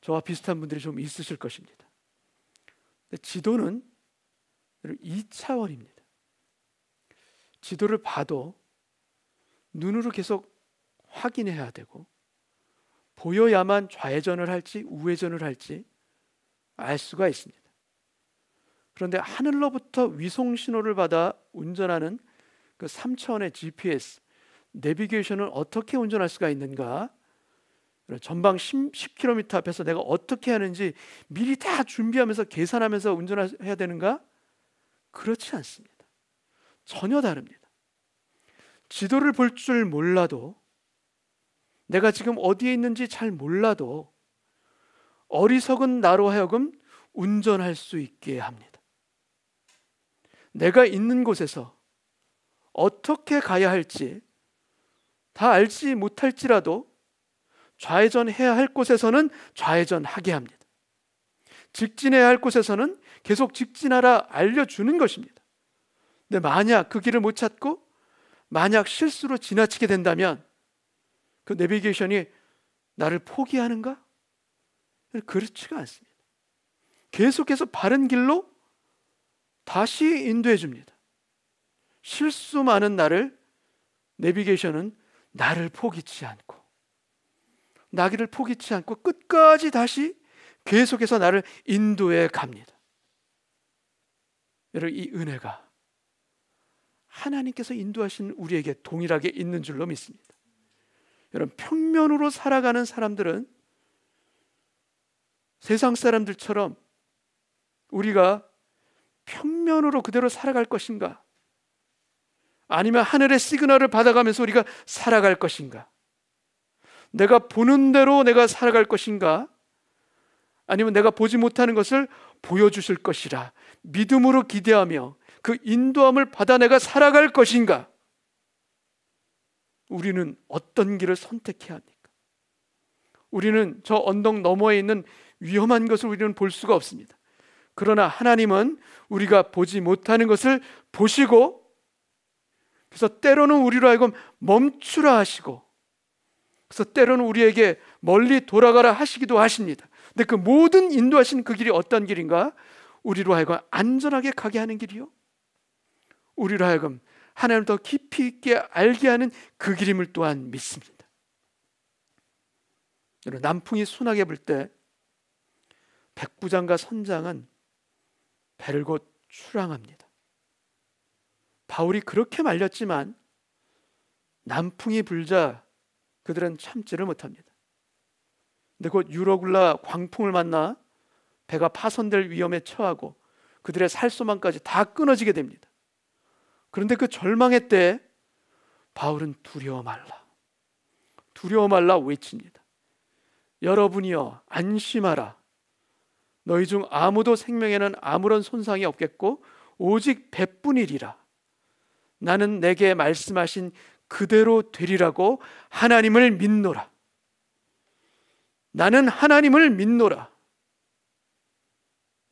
저와 비슷한 분들이 좀 있으실 것입니다. 지도는 2차원입니다. 지도를 봐도 눈으로 계속 확인해야 되고 보여야만 좌회전을 할지 우회전을 할지 알 수가 있습니다. 그런데 하늘로부터 위성 신호를 받아 운전하는 그 3차원의 GPS, 내비게이션을 어떻게 운전할 수가 있는가? 전방 10km 앞에서 내가 어떻게 하는지 미리 다 준비하면서 계산하면서 운전해야 되는가? 그렇지 않습니다. 전혀 다릅니다. 지도를 볼 줄 몰라도, 내가 지금 어디에 있는지 잘 몰라도 어리석은 나로 하여금 운전할 수 있게 합니다. 내가 있는 곳에서 어떻게 가야 할지 다 알지 못할지라도 좌회전해야 할 곳에서는 좌회전하게 합니다. 직진해야 할 곳에서는 계속 직진하라 알려주는 것입니다. 근데 만약 그 길을 못 찾고 만약 실수로 지나치게 된다면 그 내비게이션이 나를 포기하는가? 그렇지가 않습니다. 계속해서 바른 길로 다시 인도해 줍니다. 실수 많은 나를 내비게이션은 나를 포기치 않고 나기를 포기치 않고 끝까지 다시 계속해서 나를 인도해 갑니다. 여러분, 이 은혜가 하나님께서 인도하신 우리에게 동일하게 있는 줄로 믿습니다. 여러분, 평면으로 살아가는 사람들은 세상 사람들처럼 우리가 평면으로 그대로 살아갈 것인가? 아니면 하늘의 시그널을 받아가면서 우리가 살아갈 것인가? 내가 보는 대로 내가 살아갈 것인가? 아니면 내가 보지 못하는 것을 보여주실 것이라 믿음으로 기대하며 그 인도함을 받아 내가 살아갈 것인가? 우리는 어떤 길을 선택해야 합니까? 우리는 저 언덕 너머에 있는 위험한 것을 우리는 볼 수가 없습니다. 그러나 하나님은 우리가 보지 못하는 것을 보시고, 그래서 때로는 우리로 하여금 멈추라 하시고, 그래서 때로는 우리에게 멀리 돌아가라 하시기도 하십니다. 근데 그 모든 인도하신 그 길이 어떤 길인가? 우리로 하여금 안전하게 가게 하는 길이요, 우리로 하여금 하나님을 더 깊이 있게 알게 하는 그 길임을 또한 믿습니다. 여러분, 남풍이 순하게 불 때 백부장과 선장은 배를 곧 출항합니다. 바울이 그렇게 말렸지만 남풍이 불자 그들은 참지를 못합니다. 근데 곧 유로굴라 광풍을 만나 배가 파손될 위험에 처하고 그들의 살소망까지 다 끊어지게 됩니다. 그런데 그 절망의 때 바울은 두려워 말라 외칩니다. 여러분이여 안심하라. 너희 중 아무도 생명에는 아무런 손상이 없겠고 오직 배뿐이리라. 나는 내게 말씀하신 그대로 되리라고 하나님을 믿노라. 나는 하나님을 믿노라.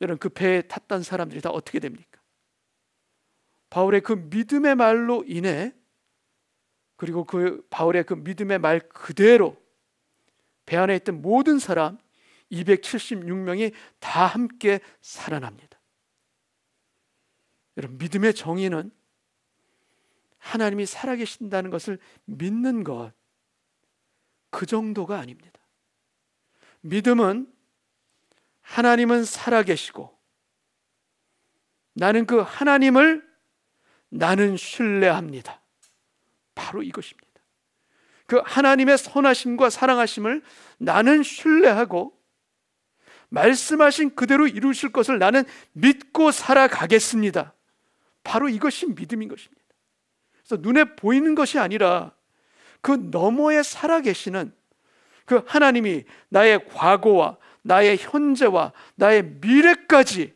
여러분, 그 배에 탔던 사람들이 다 어떻게 됩니까? 바울의 그 믿음의 말로 인해, 그리고 그 바울의 그 믿음의 말 그대로 배 안에 있던 모든 사람 276명이 다 함께 살아납니다. 여러분, 믿음의 정의는 하나님이 살아계신다는 것을 믿는 것, 그 정도가 아닙니다. 믿음은 하나님은 살아계시고 나는 그 하나님을 나는 신뢰합니다. 바로 이것입니다. 그 하나님의 선하심과 사랑하심을 나는 신뢰하고 말씀하신 그대로 이루실 것을 나는 믿고 살아가겠습니다. 바로 이것이 믿음인 것입니다. 그래서 눈에 보이는 것이 아니라 그 너머에 살아계시는 그 하나님이 나의 과거와 나의 현재와 나의 미래까지,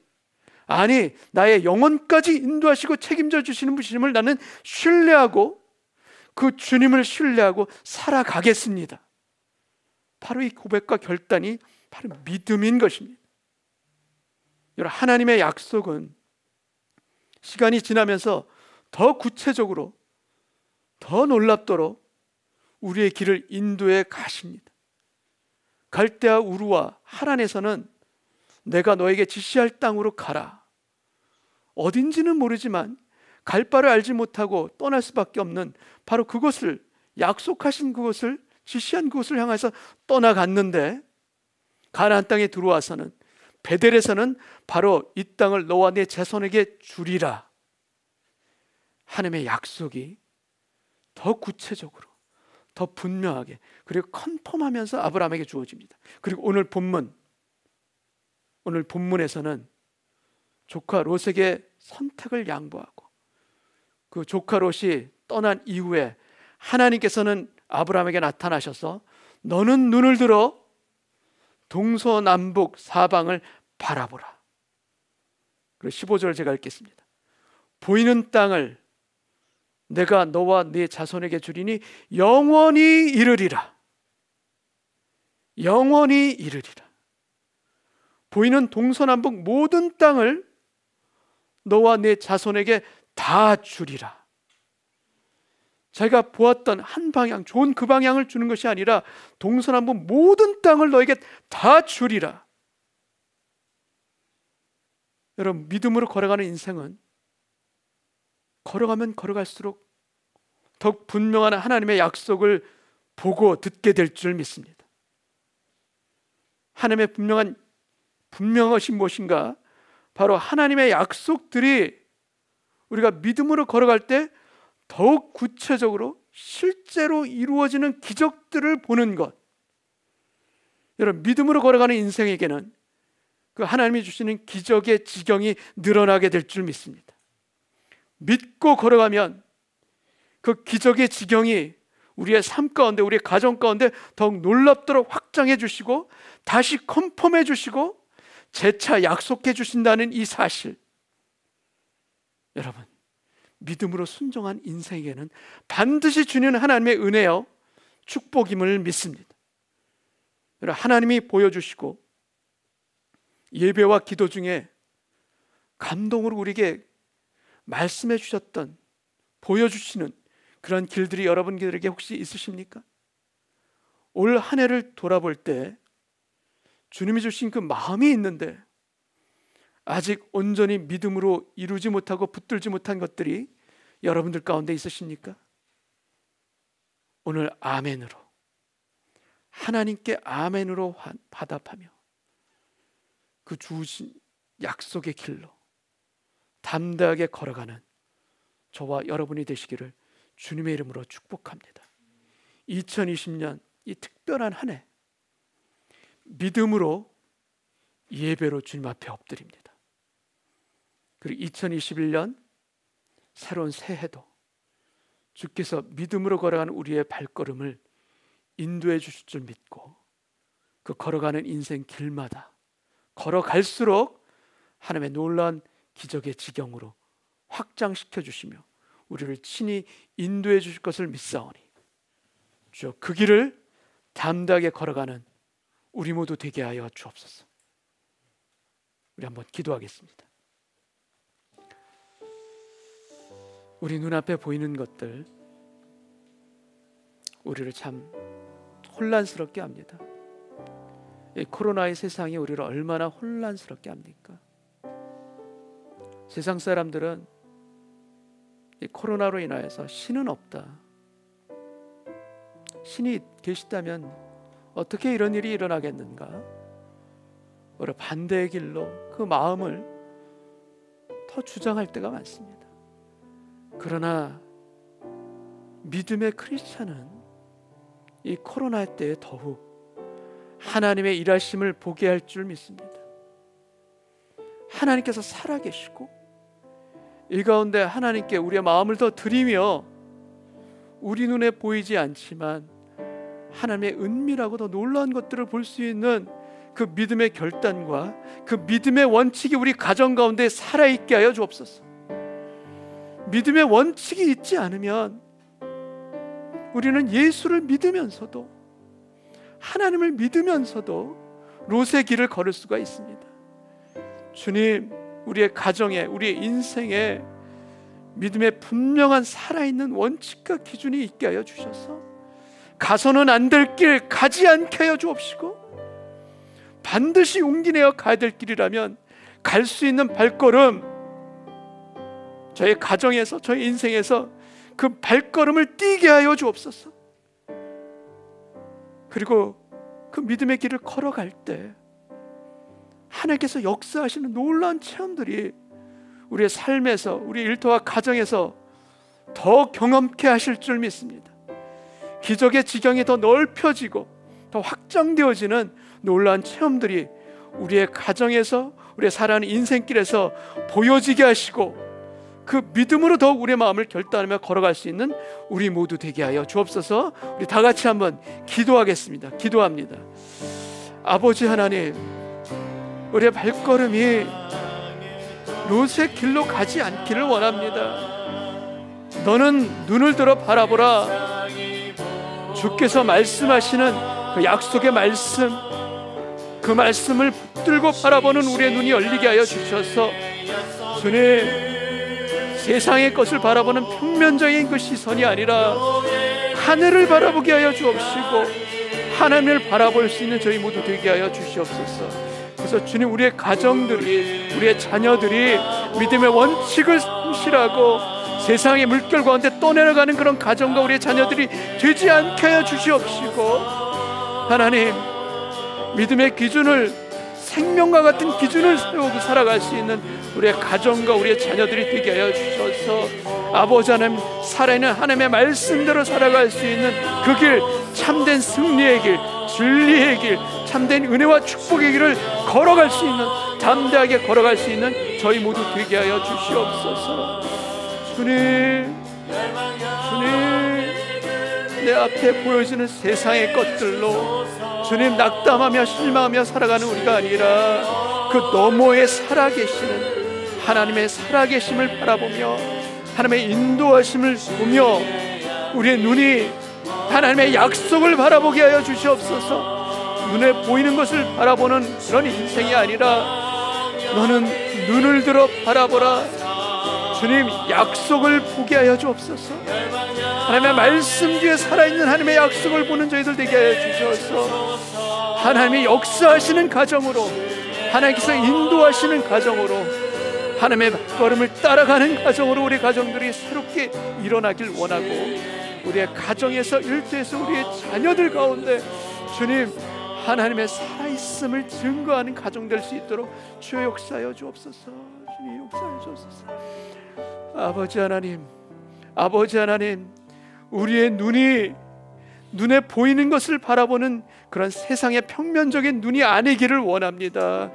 아니 나의 영혼까지 인도하시고 책임져 주시는 분임을 나는 신뢰하고 그 주님을 신뢰하고 살아가겠습니다. 바로 이 고백과 결단이 바로 믿음인 것입니다. 여러분, 하나님의 약속은 시간이 지나면서 더 구체적으로, 더 놀랍도록 우리의 길을 인도해 가십니다. 갈대아 우르와 하란에서는 내가 너에게 지시할 땅으로 가라. 어딘지는 모르지만 갈 바를 알지 못하고 떠날 수밖에 없는 바로 그곳을, 약속하신 그곳을, 지시한 그곳을 향해서 떠나갔는데, 가나안 땅에 들어와서는, 베델에서는 바로 이 땅을 너와 내 자손에게 주리라. 하나님의 약속이 더 구체적으로, 더 분명하게, 그리고 컨펌하면서 아브라함에게 주어집니다. 그리고 오늘 본문에서는 조카 롯에게 선택을 양보하고, 그 조카 롯이 떠난 이후에 하나님께서는 아브라함에게 나타나셔서 너는 눈을 들어 동서남북 사방을 바라보라. 그리고 15절을 제가 읽겠습니다. 보이는 땅을 내가 너와 네 자손에게 주리니 영원히 이르리라. 영원히 이르리라. 보이는 동서남북 모든 땅을 너와 네 자손에게 다 주리라. 자기가 보았던 한 방향, 좋은 그 방향을 주는 것이 아니라 동서남북 모든 땅을 너에게 다 주리라. 여러분, 믿음으로 걸어가는 인생은 걸어가면 걸어갈수록 더욱 분명한 하나님의 약속을 보고 듣게 될 줄 믿습니다. 하나님의 분명한 것이 무엇인가? 바로 하나님의 약속들이 우리가 믿음으로 걸어갈 때 더욱 구체적으로 실제로 이루어지는 기적들을 보는 것. 여러분, 믿음으로 걸어가는 인생에게는 그 하나님이 주시는 기적의 지경이 늘어나게 될 줄 믿습니다. 믿고 걸어가면 그 기적의 지경이 우리의 삶 가운데, 우리의 가정 가운데 더욱 놀랍도록 확장해 주시고 다시 컨펌해 주시고 재차 약속해 주신다는 이 사실, 여러분, 믿음으로 순종한 인생에게는 반드시 주는 하나님의 은혜요 축복임을 믿습니다. 여러분, 하나님이 보여주시고 예배와 기도 중에 감동으로 우리에게 말씀해 주셨던, 보여주시는 그런 길들이 여러분들에게 혹시 있으십니까? 올 한 해를 돌아볼 때 주님이 주신 그 마음이 있는데 아직 온전히 믿음으로 이루지 못하고 붙들지 못한 것들이 여러분들 가운데 있으십니까? 오늘 아멘으로, 하나님께 아멘으로 받아하며 그 주신 약속의 길로 담대하게 걸어가는 저와 여러분이 되시기를 주님의 이름으로 축복합니다. 2020년 이 특별한 한 해 믿음으로 예배로 주님 앞에 엎드립니다. 그리고 2021년 새로운 새해도 주께서 믿음으로 걸어가는 우리의 발걸음을 인도해 주실 줄 믿고 그 걸어가는 인생 길마다 걸어갈수록 하나님의 놀라운 기적의 지경으로 확장시켜 주시며 우리를 친히 인도해 주실 것을 믿사오니 주여, 그 길을 담대하게 걸어가는 우리 모두 되게 하여 주옵소서. 우리 한번 기도하겠습니다. 우리 눈앞에 보이는 것들 우리를 참 혼란스럽게 합니다. 이 코로나의 세상이 우리를 얼마나 혼란스럽게 합니까? 세상 사람들은 이 코로나로 인하여서 신은 없다, 신이 계시다면 어떻게 이런 일이 일어나겠는가? 오히려 반대의 길로 그 마음을 더 주장할 때가 많습니다. 그러나 믿음의 크리스찬은 이 코로나 때에 더욱 하나님의 일하심을 보게 할 줄 믿습니다. 하나님께서 살아계시고 이 가운데 하나님께 우리의 마음을 더 드리며 우리 눈에 보이지 않지만 하나님의 은밀하고 더 놀라운 것들을 볼 수 있는 그 믿음의 결단과 그 믿음의 원칙이 우리 가정 가운데 살아있게 하여 주옵소서. 믿음의 원칙이 있지 않으면 우리는 예수를 믿으면서도 하나님을 믿으면서도 롯의 길을 걸을 수가 있습니다. 주님, 우리의 가정에, 우리의 인생에 믿음의 분명한 살아있는 원칙과 기준이 있게 하여 주셔서 가서는 안 될 길 가지 않게 하여 주옵시고 반드시 용기 내어 가야 될 길이라면 갈 수 있는 발걸음 저의 가정에서, 저의 인생에서 그 발걸음을 띄게 하여 주옵소서. 그리고 그 믿음의 길을 걸어갈 때 하나님께서 역사하시는 놀라운 체험들이 우리의 삶에서, 우리 일터와 가정에서 더 경험케 하실 줄 믿습니다. 기적의 지경이 더 넓혀지고 더 확장되어지는 놀라운 체험들이 우리의 가정에서, 우리의 살아가는 인생길에서 보여지게 하시고 그 믿음으로 더욱 우리의 마음을 결단하며 걸어갈 수 있는 우리 모두 되게 하여 주옵소서. 우리 다 같이 한번 기도하겠습니다. 기도합니다. 아버지 하나님, 우리의 발걸음이 롯의 길로 가지 않기를 원합니다. 너는 눈을 들어 바라보라. 주께서 말씀하시는 그 약속의 말씀, 그 말씀을 붙들고 바라보는 우리의 눈이 열리게 하여 주셔서 주님, 세상의 것을 바라보는 평면적인 그 시선이 아니라 하늘을 바라보게 하여 주옵시고 하나님을 바라볼 수 있는 저희 모두 되게 하여 주시옵소서. 그래서 주님, 우리의 가정들이, 우리의 자녀들이 믿음의 원칙을 성실하고 세상의 물결 가운데 떠내려가는 그런 가정과 우리의 자녀들이 되지 않게 하여 주시옵시고, 하나님, 믿음의 기준을, 생명과 같은 기준을 세우고 살아갈 수 있는 우리의 가정과 우리의 자녀들이 되게 하여 주셔서 아버지 하나님, 살아있는 하나님의 말씀대로 살아갈 수 있는 그 길, 참된 승리의 길, 진리의 길, 참된 은혜와 축복의 길을 걸어갈 수 있는, 담대하게 걸어갈 수 있는 저희 모두 되게 하여 주시옵소서. 주님, 내 앞에 보여지는 세상의 것들로 주님 낙담하며 실망하며 살아가는 우리가 아니라 그 너머에 살아계시는 하나님의 살아계심을 바라보며 하나님의 인도하심을 보며 우리의 눈이 하나님의 약속을 바라보게 하여 주시옵소서. 눈에 보이는 것을 바라보는 그런 인생이 아니라 너는 눈을 들어 바라보라. 주님, 약속을 보게 하여 주옵소서. 하나님의 말씀 뒤에 살아있는 하나님의 약속을 보는 저희들 되게 하여 주셔서 하나님이 역사하시는 가정으로, 하나님께서 인도하시는 가정으로, 하나님의 걸음을 따라가는 가정으로 우리 가정들이 새롭게 일어나길 원하고 우리의 가정에서, 일터에서, 우리의 자녀들 가운데 주님, 하나님의 살아있음을 증거하는 가정 될 수 있도록 주여 역사하여 주옵소서. 주님, 역사하여 주옵소서. 아버지 하나님, 아버지 하나님, 우리의 눈에 보이는 것을 바라보는 그런 세상의 평면적인 눈이 아니기를 원합니다.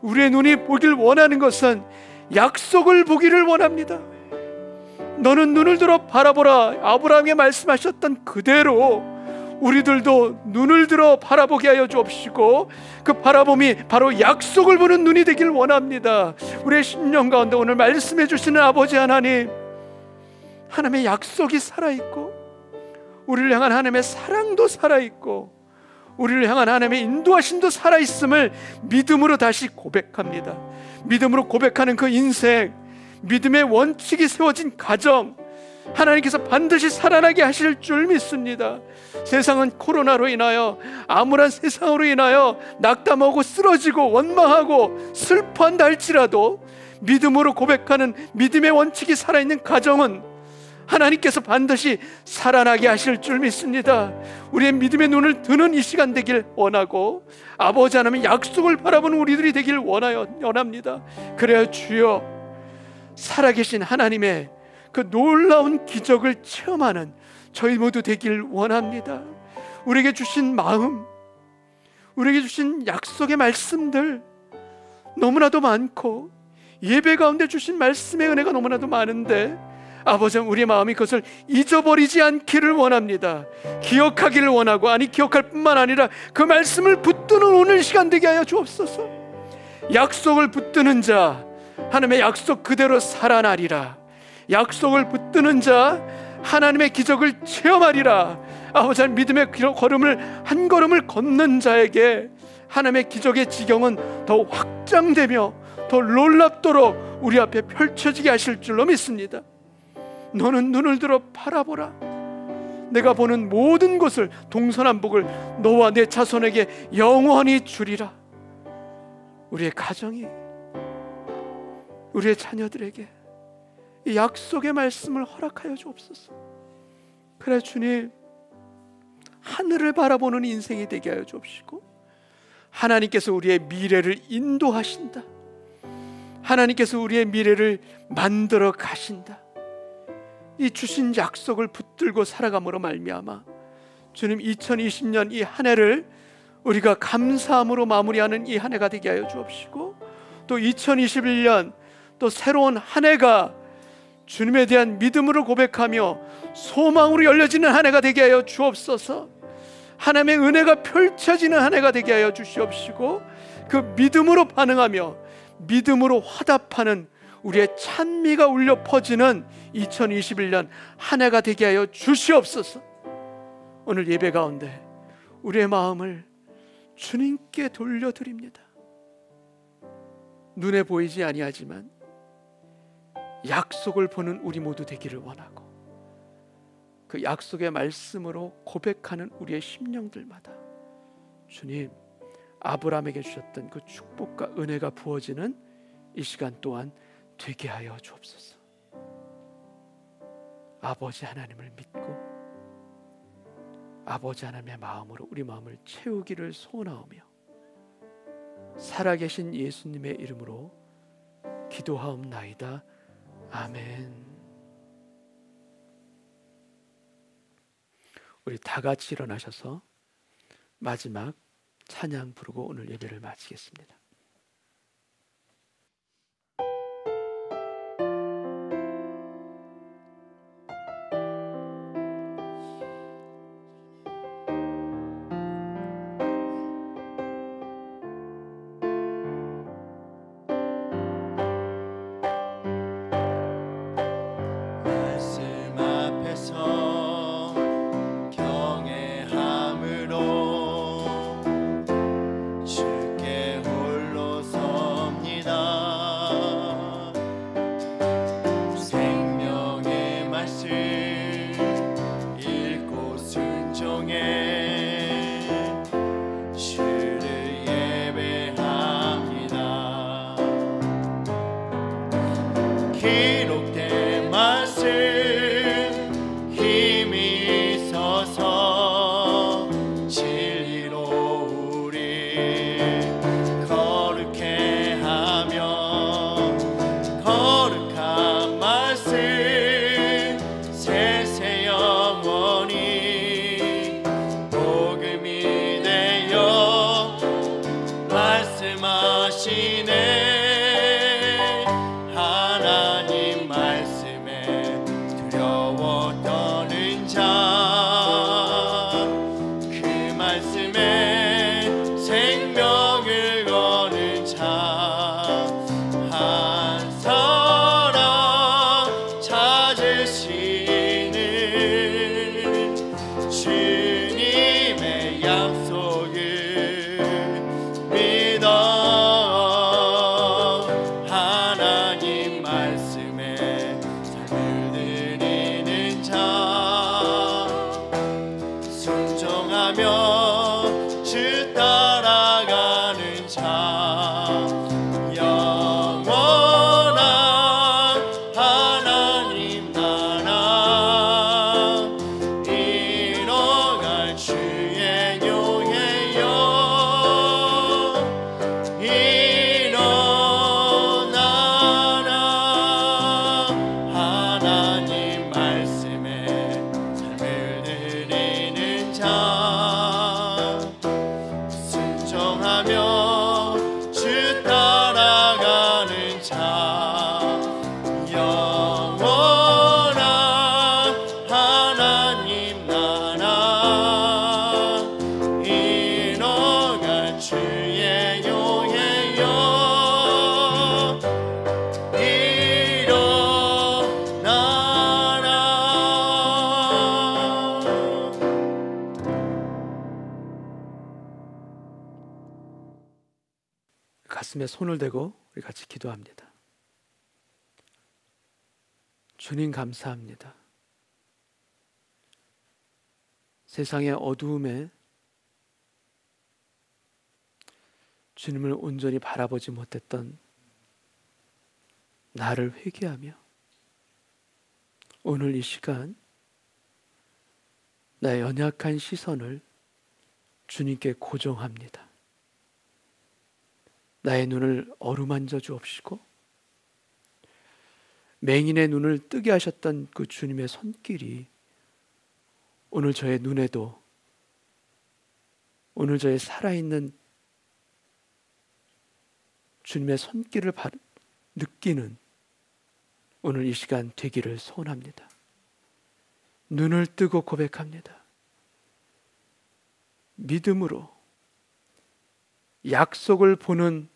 우리의 눈이 보길 원하는 것은 약속을 보기를 원합니다. 너는 눈을 들어 바라보라. 아브라함에게 말씀하셨던 그대로 우리들도 눈을 들어 바라보게 하여 주옵시고 그 바라봄이 바로 약속을 보는 눈이 되길 원합니다. 우리의 심령 가운데 오늘 말씀해 주시는 아버지 하나님, 하나님의 약속이 살아있고 우리를 향한 하나님의 사랑도 살아있고 우리를 향한 하나님의 인도하심도 살아있음을 믿음으로 다시 고백합니다. 믿음으로 고백하는 그 인생, 믿음의 원칙이 세워진 가정, 하나님께서 반드시 살아나게 하실 줄 믿습니다. 세상은 코로나로 인하여, 암울한 세상으로 인하여 낙담하고 쓰러지고 원망하고 슬퍼한다 할지라도 믿음으로 고백하는 믿음의 원칙이 살아있는 가정은 하나님께서 반드시 살아나게 하실 줄 믿습니다. 우리의 믿음의 눈을 드는 이 시간 되길 원하고 아버지 하나님의 약속을 바라보는 우리들이 되길 원합니다. 그래야 주여, 살아계신 하나님의 그 놀라운 기적을 체험하는 저희 모두 되길 원합니다. 우리에게 주신 마음, 우리에게 주신 약속의 말씀들 너무나도 많고 예배 가운데 주신 말씀의 은혜가 너무나도 많은데 아버지, 우리의 마음이 그것을 잊어버리지 않기를 원합니다. 기억하기를 원하고, 아니 기억할 뿐만 아니라 그 말씀을 붙드는 오늘 시간 되게 하여 주옵소서. 약속을 붙드는 자, 하나님의 약속 그대로 살아나리라. 약속을 붙드는 자, 하나님의 기적을 체험하리라. 아버지, 믿음의 걸음을 한 걸음을 걷는 자에게 하나님의 기적의 지경은 더 확장되며 더 놀랍도록 우리 앞에 펼쳐지게 하실 줄로 믿습니다. 너는 눈을 들어 바라보라. 내가 보는 모든 것을, 동서남북을 너와 내 자손에게 영원히 주리라. 우리의 가정이, 우리의 자녀들에게 이 약속의 말씀을 허락하여 주옵소서. 그래 주님, 하늘을 바라보는 인생이 되게 하여 주옵시고, 하나님께서 우리의 미래를 인도하신다, 하나님께서 우리의 미래를 만들어 가신다, 이 주신 약속을 붙들고 살아감으로 말미암아 주님, 2020년 이 한 해를 우리가 감사함으로 마무리하는 이 한 해가 되게 하여 주옵시고, 또 2021년 또 새로운 한 해가 주님에 대한 믿음으로 고백하며 소망으로 열려지는 한 해가 되게 하여 주옵소서. 하나님의 은혜가 펼쳐지는 한 해가 되게 하여 주시옵시고, 그 믿음으로 반응하며 믿음으로 화답하는 우리의 찬미가 울려 퍼지는 2021년 한 해가 되게 하여 주시옵소서. 오늘 예배 가운데 우리의 마음을 주님께 돌려드립니다. 눈에 보이지 아니하지만 약속을 보는 우리 모두 되기를 원하고, 그 약속의 말씀으로 고백하는 우리의 심령들마다 주님, 아브라함에게 주셨던 그 축복과 은혜가 부어지는 이 시간 또한 되게 하여 주옵소서. 아버지 하나님을 믿고 아버지 하나님의 마음으로 우리 마음을 채우기를 소원하오며, 살아계신 예수님의 이름으로 기도하옵나이다. 아멘. 우리 다 같이 일어나셔서 마지막 찬양 부르고 오늘 예배를 마치겠습니다. 말씀 앞에서 경외함으로 주께 홀로 섭니다. 생명의 말씀 읽고 순종해 주를 예배합니다. 기록된 말씀 힘이 있어서 진리로 우리 거룩해 하며, 거룩한 말씀 세세 영원히 복음이 되어 말씀하시네. 하나님 말씀에 두려워 떠는 자, 그 말씀에 생명을 거는 자, 한 사람 찾으시는 주님의 약속을 믿어. 하나님 말씀에 삶을 드리는 자, 순종하며 주 따라가는 자, 영원한 하나님 나라 이뤄갈 주의 교회여 일어나라. 하나님 말씀에 삶을 드리는 자, 순종하며 주 따라가는 자, 영원한 하나님 나라 이뤄갈 주의 교회여 일어나라. 가슴에 손을 대고 우리 같이 기도합니다. 주님 감사합니다. 세상의 어두움에 주님을 온전히 바라보지 못했던 나를 회개하며 오늘 이 시간 나의 연약한 시선을 주님께 고정합니다. 나의 눈을 어루만져 주옵시고 맹인의 눈을 뜨게 하셨던 그 주님의 손길이 오늘 저의 눈에도, 오늘 저의 살아있는 주님의 손길을 느끼는 오늘 이 시간 되기를 소원합니다. 눈을 뜨고 고백합니다. 믿음으로 약속을 보는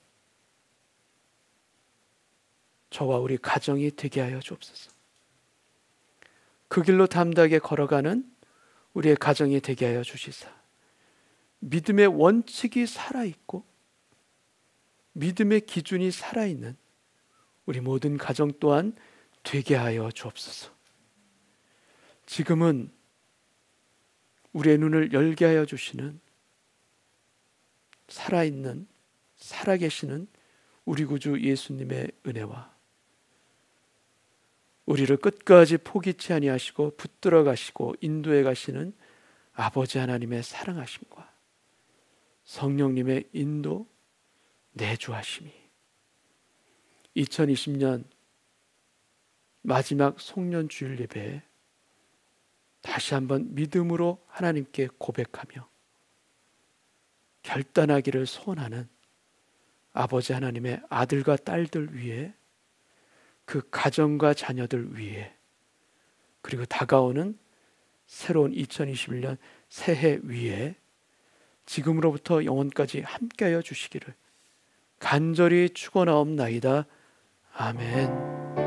저와 우리 가정이 되게 하여 주옵소서. 그 길로 담대하게 걸어가는 우리의 가정이 되게 하여 주시사 믿음의 원칙이 살아있고 믿음의 기준이 살아있는 우리 모든 가정 또한 되게 하여 주옵소서. 지금은 우리의 눈을 열게 하여 주시는 살아있는, 살아계시는 우리 구주 예수님의 은혜와 우리를 끝까지 포기치 아니하시고 붙들어 가시고 인도해 가시는 아버지 하나님의 사랑하심과 성령님의 인도, 내주하심이 2020년 마지막 송년 주일 예배에 다시 한번 믿음으로 하나님께 고백하며 결단하기를 소원하는 아버지 하나님의 아들과 딸들 위해, 그 가정과 자녀들 위해, 그리고 다가오는 새로운 2021년 새해 위에 지금으로부터 영원까지 함께하여 주시기를 간절히 축원하옵나이다. 아멘.